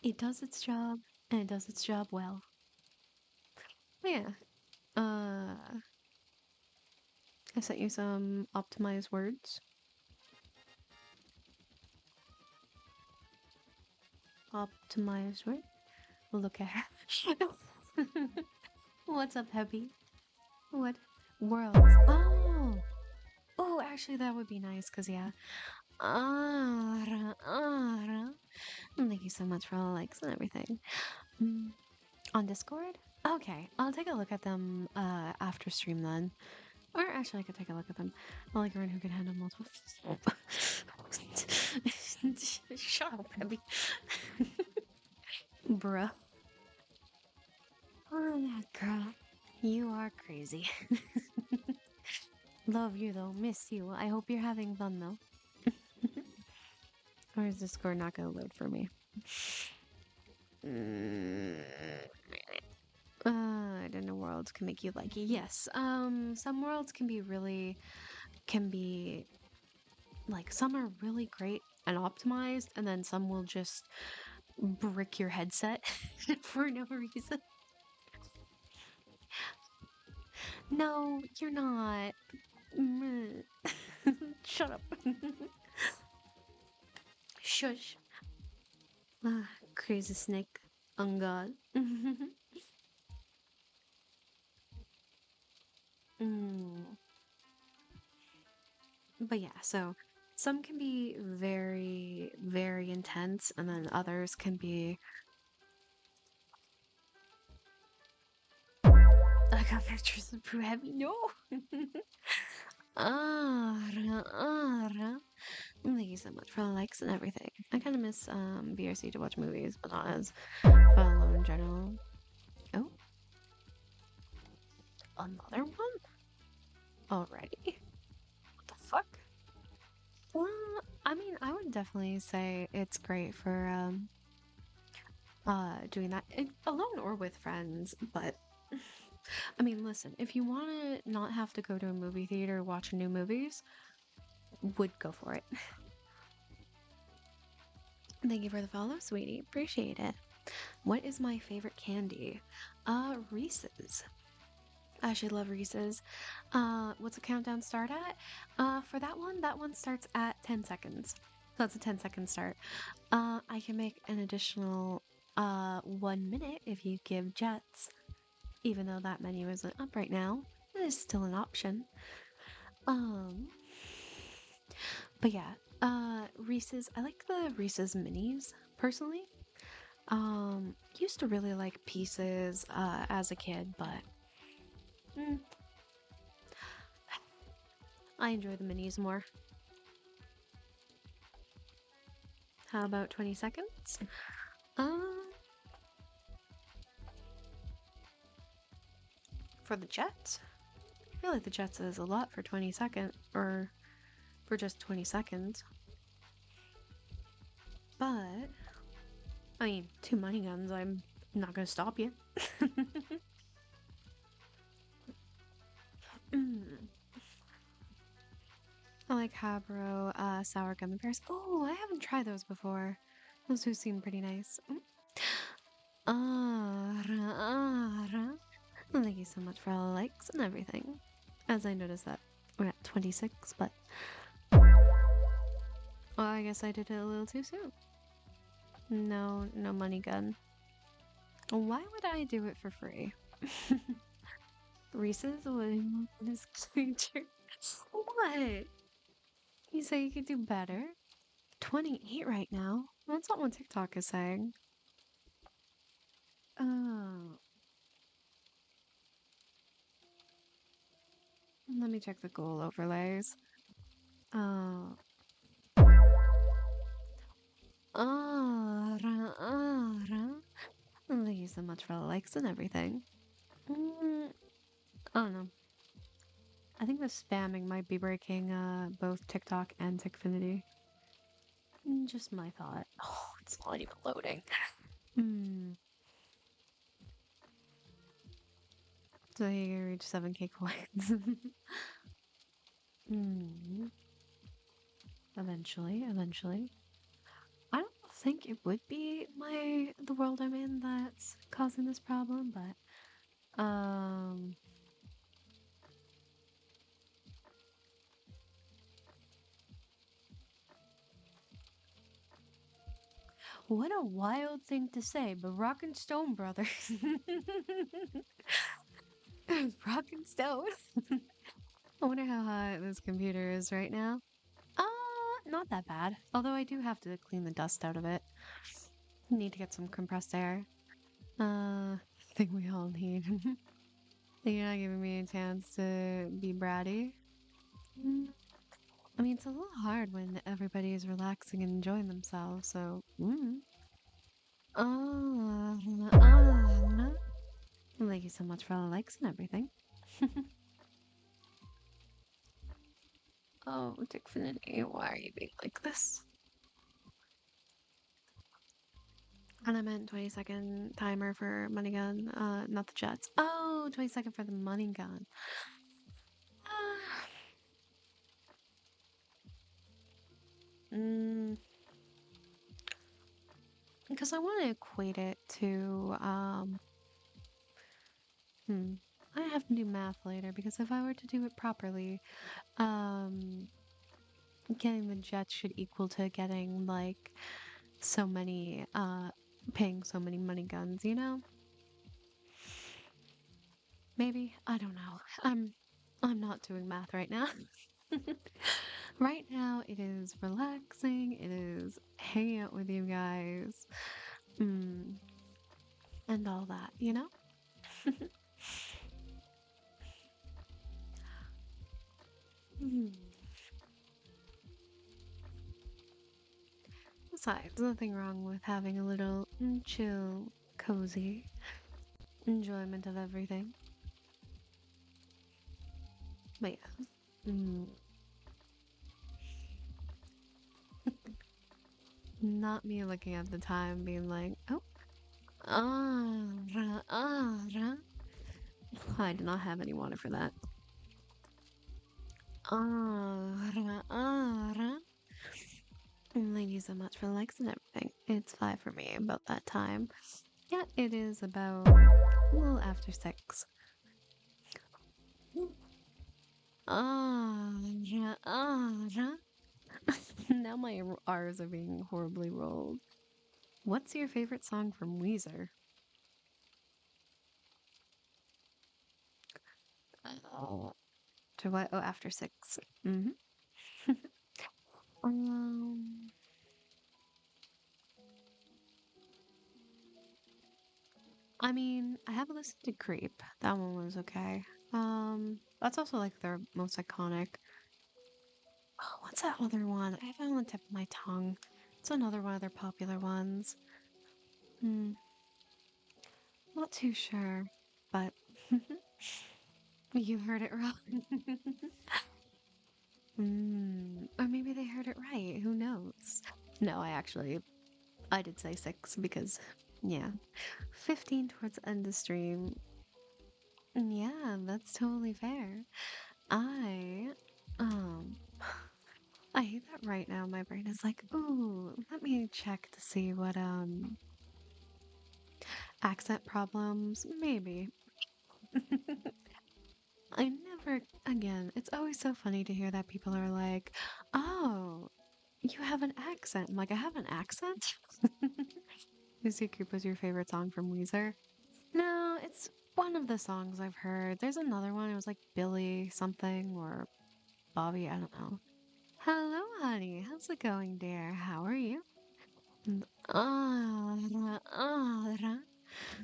It does its job and it does its job well. Yeah. Uh I sent you some optimized words. Optimized word. Look at her. What's up, Happy? What? Worlds. Oh! Oh, actually, that would be nice, because, yeah. Ara, ara. Thank you so much for all the likes and everything. Mm, on Discord? Okay, I'll take a look at them after stream then. Or actually, I could take a look at them. I like everyone who can handle multiple. Shut up, Abby. Bruh. Oh, girl. You are crazy. Love you though. Miss you. I hope you're having fun though. Or is Discord not gonna load for me? Mm, I don't know. Worlds can make you like it. Yes. Some worlds can be can be like some are really great and optimized, and then some will just brick your headset for no reason. No, you're not. Mm. Shut up. Shush. Ah, crazy snake. On God. Mm. But yeah, so some can be very, very intense, and then others can be. I got pictures of Pooh Heavy. No! Ara. Thank you so much for the likes and everything. I kind of miss BRC to watch movies, but not as follow in general. Oh, another one? Already? What the fuck? Well, I mean, I would definitely say it's great for doing that alone or with friends, but I mean, listen, if you want to not have to go to a movie theater to watch new movies, would go for it. Thank you for the follow, sweetie. Appreciate it. What is my favorite candy? Reese's. I actually love Reese's. What's the countdown start at? For that one starts at 10 seconds. So that's a 10-second start. I can make an additional 1 minute if you give Jets, even though that menu isn't up right now. It is still an option. Um, but yeah, Reese's. I like the Reese's minis personally. Used to really like Pieces as a kid, but mm, I enjoy the minis more. How about 20 seconds? Um, For the Jets? I feel like the Jets is a lot for 20 seconds, or for just 20 seconds. But, I mean, 2 money guns, I'm not gonna stop you. Mm. I like Habro sour gummy bears. Oh, I haven't tried those before. Those do seem pretty nice. Thank you so much for all the likes and everything. As I noticed that we're at 26, but well, I guess I did it a little too soon. No, no money gun. Why would I do it for free? Reese's Williams this creature. What? You say you could do better? 28 right now? That's not what TikTok is saying. Oh. Let me check the goal overlays. Oh. Thank you so much for the likes and everything. I don't know. I think the spamming might be breaking both TikTok and Tickfinity. Just my thought. Oh, it's not even loading. So you reach 7K coins. Eventually. I don't think it would be the world I'm in that's causing this problem, but what a wild thing to say, but Rock and Stone Brothers. Rock and Stone. I wonder how hot this computer is right now. Not that bad. Although I do have to clean the dust out of it. Need to get some compressed air. I think we all need. You're not giving me a chance to be bratty. I mean, it's a little hard when everybody is relaxing and enjoying themselves, so. Thank you so much for all the likes and everything. Oh, Dickfinity, why are you being like this? And I meant 20-second timer for money gun, not the Jets. Oh, 20-second for the money gun. Because I want to equate it to, I have to do math later because if I were to do it properly, getting the Jets should equal to getting like so many, paying so many money guns, you know? Maybe, I don't know. I'm not doing math right now. Right now, it is relaxing, it is hanging out with you guys, and all that, you know? Besides, nothing wrong with having a little chill, cozy enjoyment of everything. But yeah. Not me looking at the time being like, oh, I do not have any water for that. Thank you so much for the likes and everything. It's 5 for me about that time. Yeah, it is about a little after 6. Now my R's are being horribly rolled. What's your favorite song from Weezer? To what? Oh, after 6. Um, I mean, I haven't listened to Creep. That one was okay. That's also like their most iconic. Oh, what's that other one? I have it on the tip of my tongue. It's another one of their popular ones. Not too sure, but You heard it wrong. Or maybe they heard it right. Who knows? No, I did say six because, yeah, 15 towards end of stream. Yeah, that's totally fair. I, um, I hate that right now. My brain is like, ooh, let me check to see what, accent problems, maybe. I never, again, it's always so funny to hear that people are like, oh, you have an accent. I'm like, I have an accent? Lucy Creep was your favorite song from Weezer? No, it's one of the songs I've heard. There's another one. It was like Billy something or Bobby. I don't know. Hello, honey. How's it going, dear? How are you? And,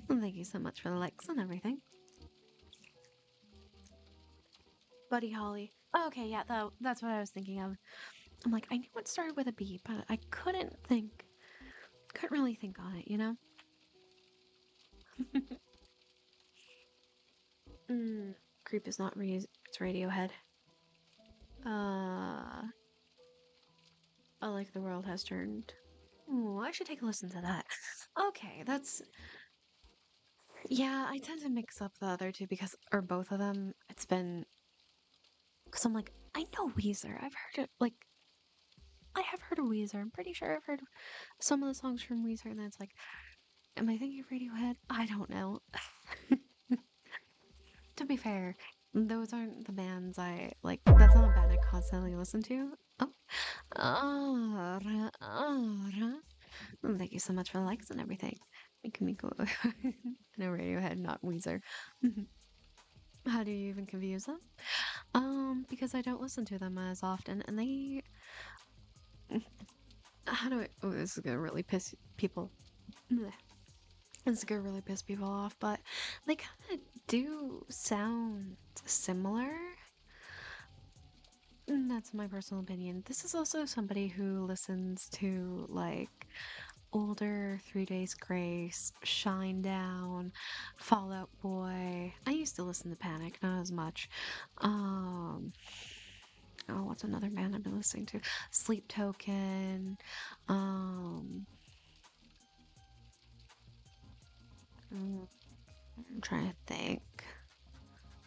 thank you so much for the likes and everything. Buddy Holly. Oh, okay, yeah, that's what I was thinking of. I'm like, I knew it started with a B, but I couldn't really think on it, you know? Creep is not it's Radiohead. Uh, I like the world has turned. Ooh, I should take a listen to that. Okay, yeah, I tend to mix up the other two because, or both of them, because I'm like, I know Weezer. I've heard it, like, I have heard of Weezer. I'm pretty sure I've heard some of the songs from Weezer, and then it's like, am I thinking of Radiohead? I don't know. To be fair, those aren't the bands I like. That's not a band I constantly listen to. Oh, thank you so much for the likes and everything. Making me go. No Radiohead, not Weezer. How do you even confuse them? Because I don't listen to them as often, and they. How do I? Oh, this is gonna really piss people. Bleh. This is gonna really piss people off, but they kind of do sound similar. That's my personal opinion. This is also somebody who listens to like older 3 Days Grace, Shine Down, Fallout Boy. I used to listen to Panic, not as much. Um, oh, what's another band I've been listening to? Sleep Token. Um, mm, I'm trying to think.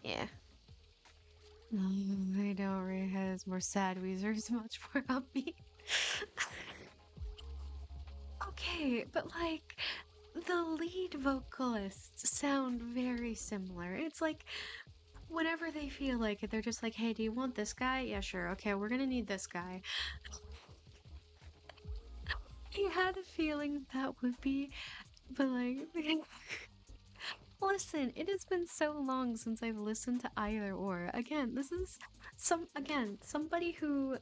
Yeah. I don't really has more sad Weezer is much more upbeat. Okay, but like the lead vocalists sound very similar. It's like whenever they feel like it, they're just like, hey, do you want this guy? Yeah, sure. Okay, we're gonna need this guy. I had a feeling that would be, but like, listen, it has been so long since I've listened to either or. Again, this is somebody who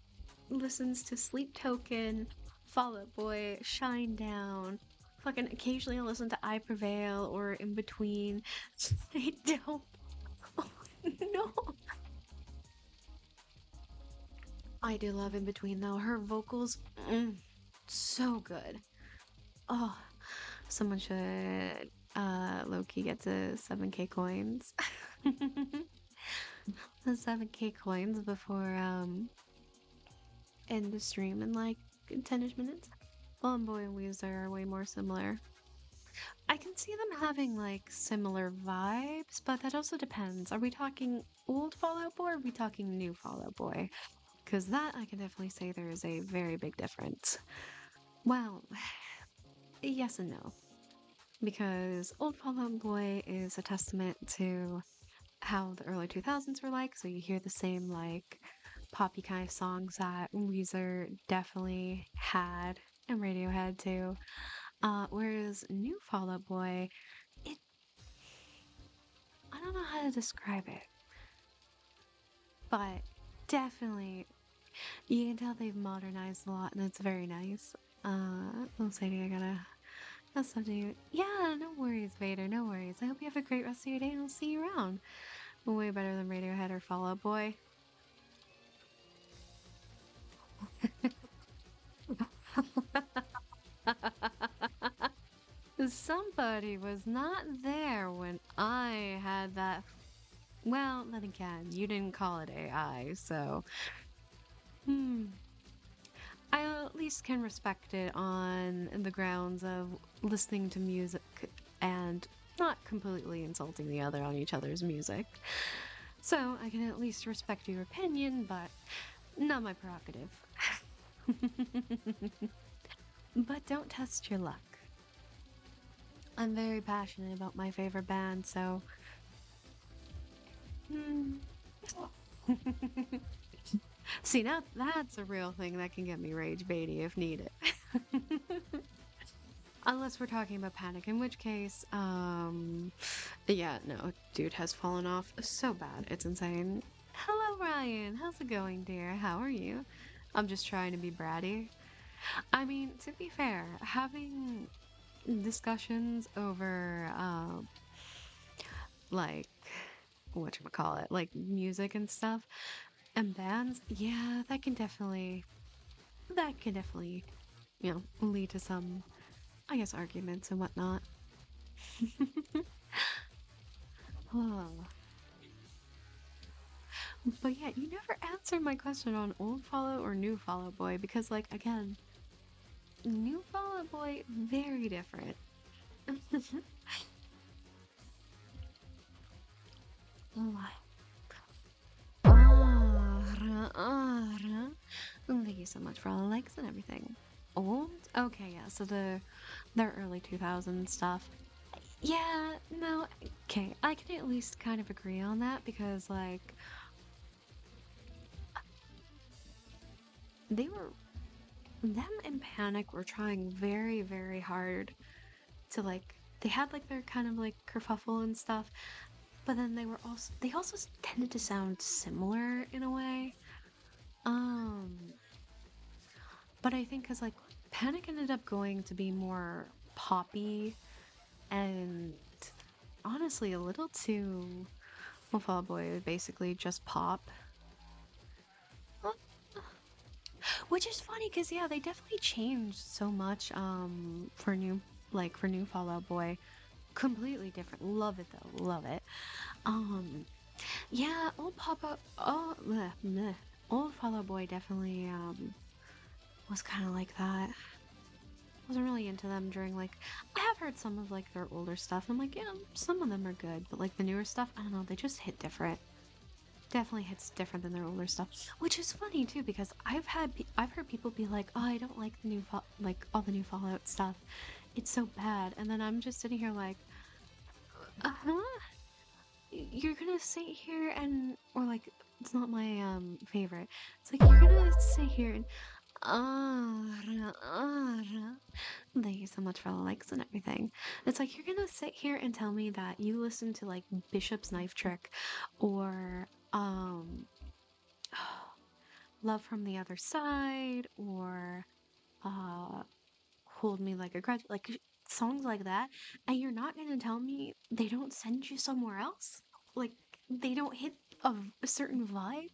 listens to Sleep Token, Fall Out Boy, Shine Down. Fucking occasionally I listen to I Prevail or In Between. I don't. Oh, no. I do love In Between though. Her vocals, so good. Oh, someone should low-key get to 7K coins. The 7K coins before end the stream in like 10ish minutes. Fall Out Boy and Weezer are way more similar. I can see them having like similar vibes, but that also depends. Are we talking old Fall Out Boy or are we talking new Fall Out Boy? Because that I can definitely say there is a very big difference. Well, yes and no. Because old Fall Out Boy is a testament to how the early 2000s were like, so you hear the same like poppy kind of songs that Weezer definitely had and Radiohead too. Whereas new Fall Out Boy, it I don't know how to describe it, but definitely you can tell they've modernized a lot and it's very nice. Sadie, I gotta that's something. Yeah, no worries, Vader. No worries. I hope you have a great rest of your day and I'll see you around. Way better than Radiohead or Fall Out Boy. Somebody was not there when I had that. Well, then again, you didn't call it AI, so hmm. I at least can respect it on the grounds of listening to music and not completely insulting the other on each other's music. So I can at least respect your opinion, but not my prerogative. But don't test your luck. I'm very passionate about my favorite band, so. Hmm. See, now that's a real thing that can get me rage baity if needed. Unless we're talking about Panic, in which case, yeah, no, dude has fallen off so bad. It's insane. Hello, Ryan. How's it going, dear? How are you? I'm just trying to be bratty. I mean, to be fair, having discussions over, like, whatchamacallit, like music and stuff and bands, yeah, that can definitely, lead to some, I guess, arguments and whatnot. Oh. But yeah, you never answered my question on old Fallout or new Fallout Boy because, like, again, new Fallout Boy, very different. Oh, thank you so much for all the likes and everything. Old? Okay, yeah, so the early 2000s stuff. Yeah, no, okay, I can at least kind of agree on that because, like, they were, them and Panic were trying very, very hard to, like, they had, like, their kind of, like, kerfuffle and stuff, but then they also tended to sound similar in a way. Um, but I think because, like, Panic ended up going to be more poppy and honestly a little too, well, Fall Out Boy was basically just pop. Which is funny because yeah, they definitely changed so much for new Fallout Boy. Completely different. Love it though. Love it. Um yeah, old pop up oh bleh, bleh. Old Fallout Boy definitely was kind of like that. Wasn't really into them during like I have heard some of like their older stuff. I'm like, yeah, some of them are good, but like the newer stuff, I don't know, they just hit different. Definitely hits different than their older stuff, which is funny too because I've heard people be like, "Oh, I don't like the like all the new Fallout stuff. It's so bad." And then I'm just sitting here like, "Uh-huh. You're gonna sit here and or like it's not my favorite. It's like you're gonna sit here and thank you so much for all the likes and everything. It's like you're gonna sit here and tell me that you listen to like Bishop's Knife Trick or Love from the Other Side or uh Hold Me Like a Grudge, like songs like that, and you're not gonna tell me they don't send you somewhere else? Like they don't hit a certain vibe,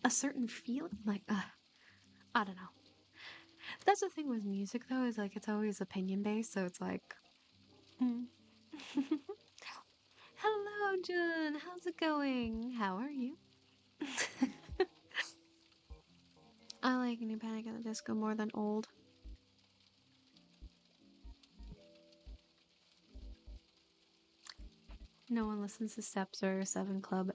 a certain feeling? Like, I don't know. That's the thing with music though, is like it's always opinion based, so it's like, mm. Hello, Jun. How's it going? How are you? I like New Panic at the Disco more than old. No one listens to Steps or Seven Club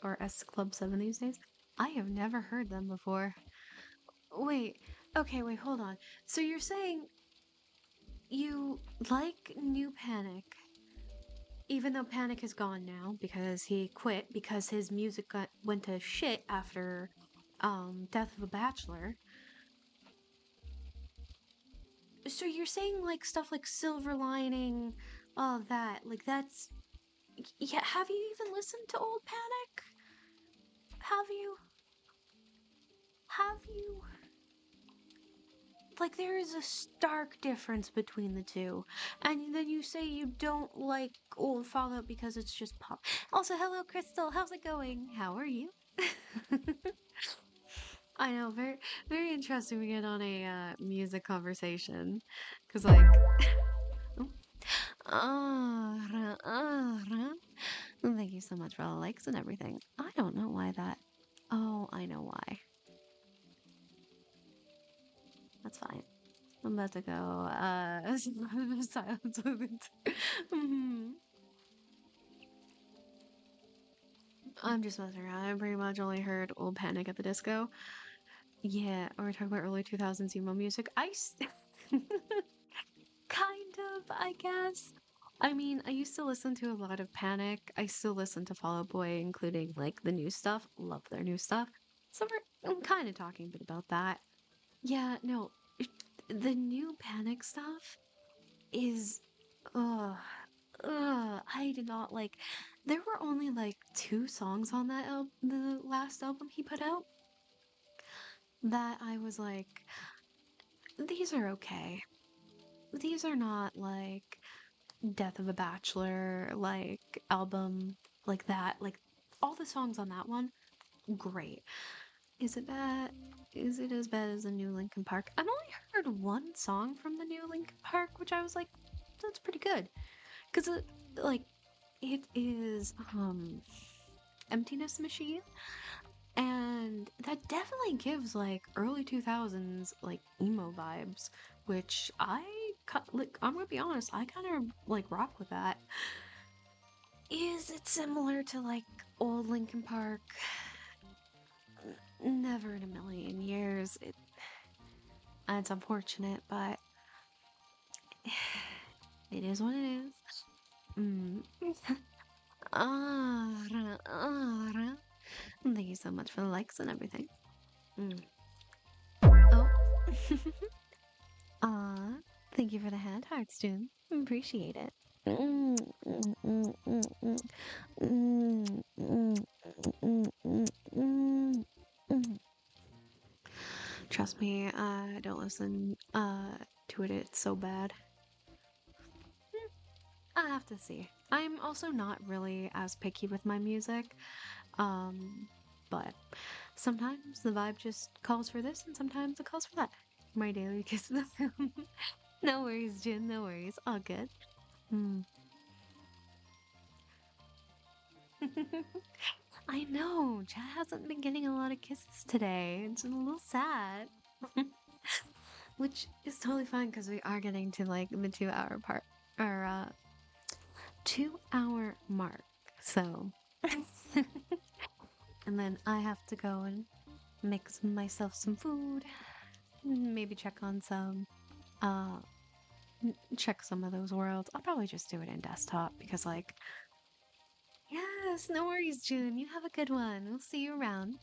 or S Club 7 these days. I have never heard them before. Wait, okay, wait, hold on. So you're saying you like New Panic, even though Panic is gone now because he quit because his music went to shit after Death of a Bachelor. So you're saying like stuff like Silver Lining, all of that, like that's yeah, have you even listened to old Panic? Have you? Have you? Like there is a stark difference between the two. And then you say you don't like old Fallout because it's just pop. Also, hello Crystal, how's it going? How are you? I know, very very interesting we get on a music conversation. Cause like Thank you so much for all the likes and everything. I don't know why that. Oh, I know why. That's fine. I'm about to go silence with it. Mhm. I'm just messing around. I pretty much only heard old Panic at the Disco. Yeah, or we're talking about early 2000s emo music. Kind of, I guess. I mean, I used to listen to a lot of Panic. I still listen to Fall Out Boy, including like the new stuff. Love their new stuff. So I'm kind of talking a bit about that. Yeah, no, it, the new Panic stuff is, ugh, I did not like. There were only like two songs on that the last album he put out that I was like, these are okay. These are not like Death of a Bachelor, like album like that. Like all the songs on that one, great. Is it bad? Is it as bad as the new Linkin Park? I've only heard one song from the new Linkin Park, which I was like, that's pretty good. Cause like it is Emptiness Machine, and that definitely gives like early 2000s like emo vibes, which like I'm gonna be honest, I kind of like rock with that. Is it similar to like old Linkin Park? Never in a million years. It's unfortunate, but it is what it is. Mm. Thank you so much for the likes and everything. Mm. Oh. Aw, thank you for the hand hearts, June. Appreciate it. Mm, mm, mm, mm, mm, mm, mm, mm, mm, mm, mm. Trust me, don't listen to it. It's so bad. I have to see. I'm also not really as picky with my music. Um, but sometimes the vibe just calls for this and sometimes it calls for that. My daily kiss of the film. No worries, Jin, no worries. All good. Mm. I know, Chad hasn't been getting a lot of kisses today. It's a little sad. Which is totally fine because we are getting to like the 2 hour part or 2 hour mark. So and then I have to go and mix myself some food. Maybe check on some uh check some of those worlds. I'll probably just do it in desktop because like yes, no worries, June. You have a good one. We'll see you around.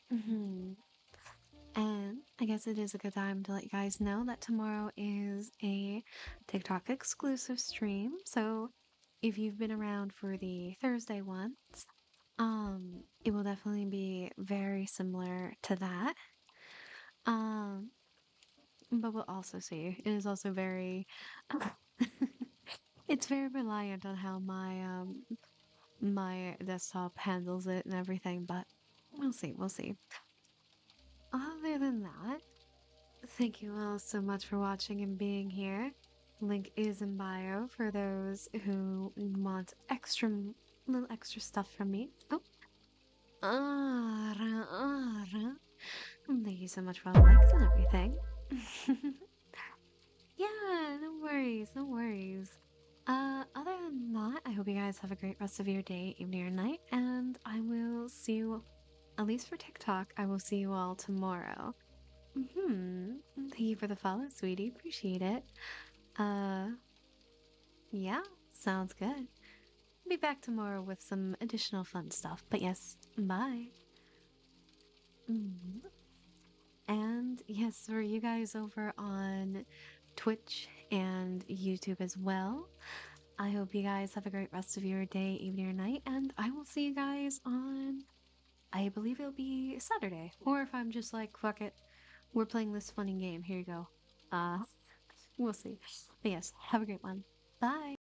Hmm. And I guess it is a good time to let you guys know that tomorrow is a TikTok exclusive stream. So if you've been around for the Thursday ones, it will definitely be very similar to that. Um, but we'll also see. It is also very it's very reliant on how my desktop handles it and everything, but we'll see, we'll see. Other than that, thank you all so much for watching and being here. Link is in bio for those who want little extra stuff from me. Oh, thank you so much for all the likes and everything. Yeah, no worries, no worries. Other than that, I hope you guys have a great rest of your day, evening, or night, and I will see you, at least for TikTok, I will see you all tomorrow. Thank you for the follow, sweetie. Appreciate it. Uh, yeah, sounds good. Be back tomorrow with some additional fun stuff. But yes, bye. Mm. And yes, for you guys over on Twitch and YouTube as well, I hope you guys have a great rest of your day, evening, or night, and I will see you guys on, I believe it'll be Saturday. Or if I'm just like, fuck it, we're playing this funny game. Here you go. Uh, we'll see. But yes, have a great one. Bye.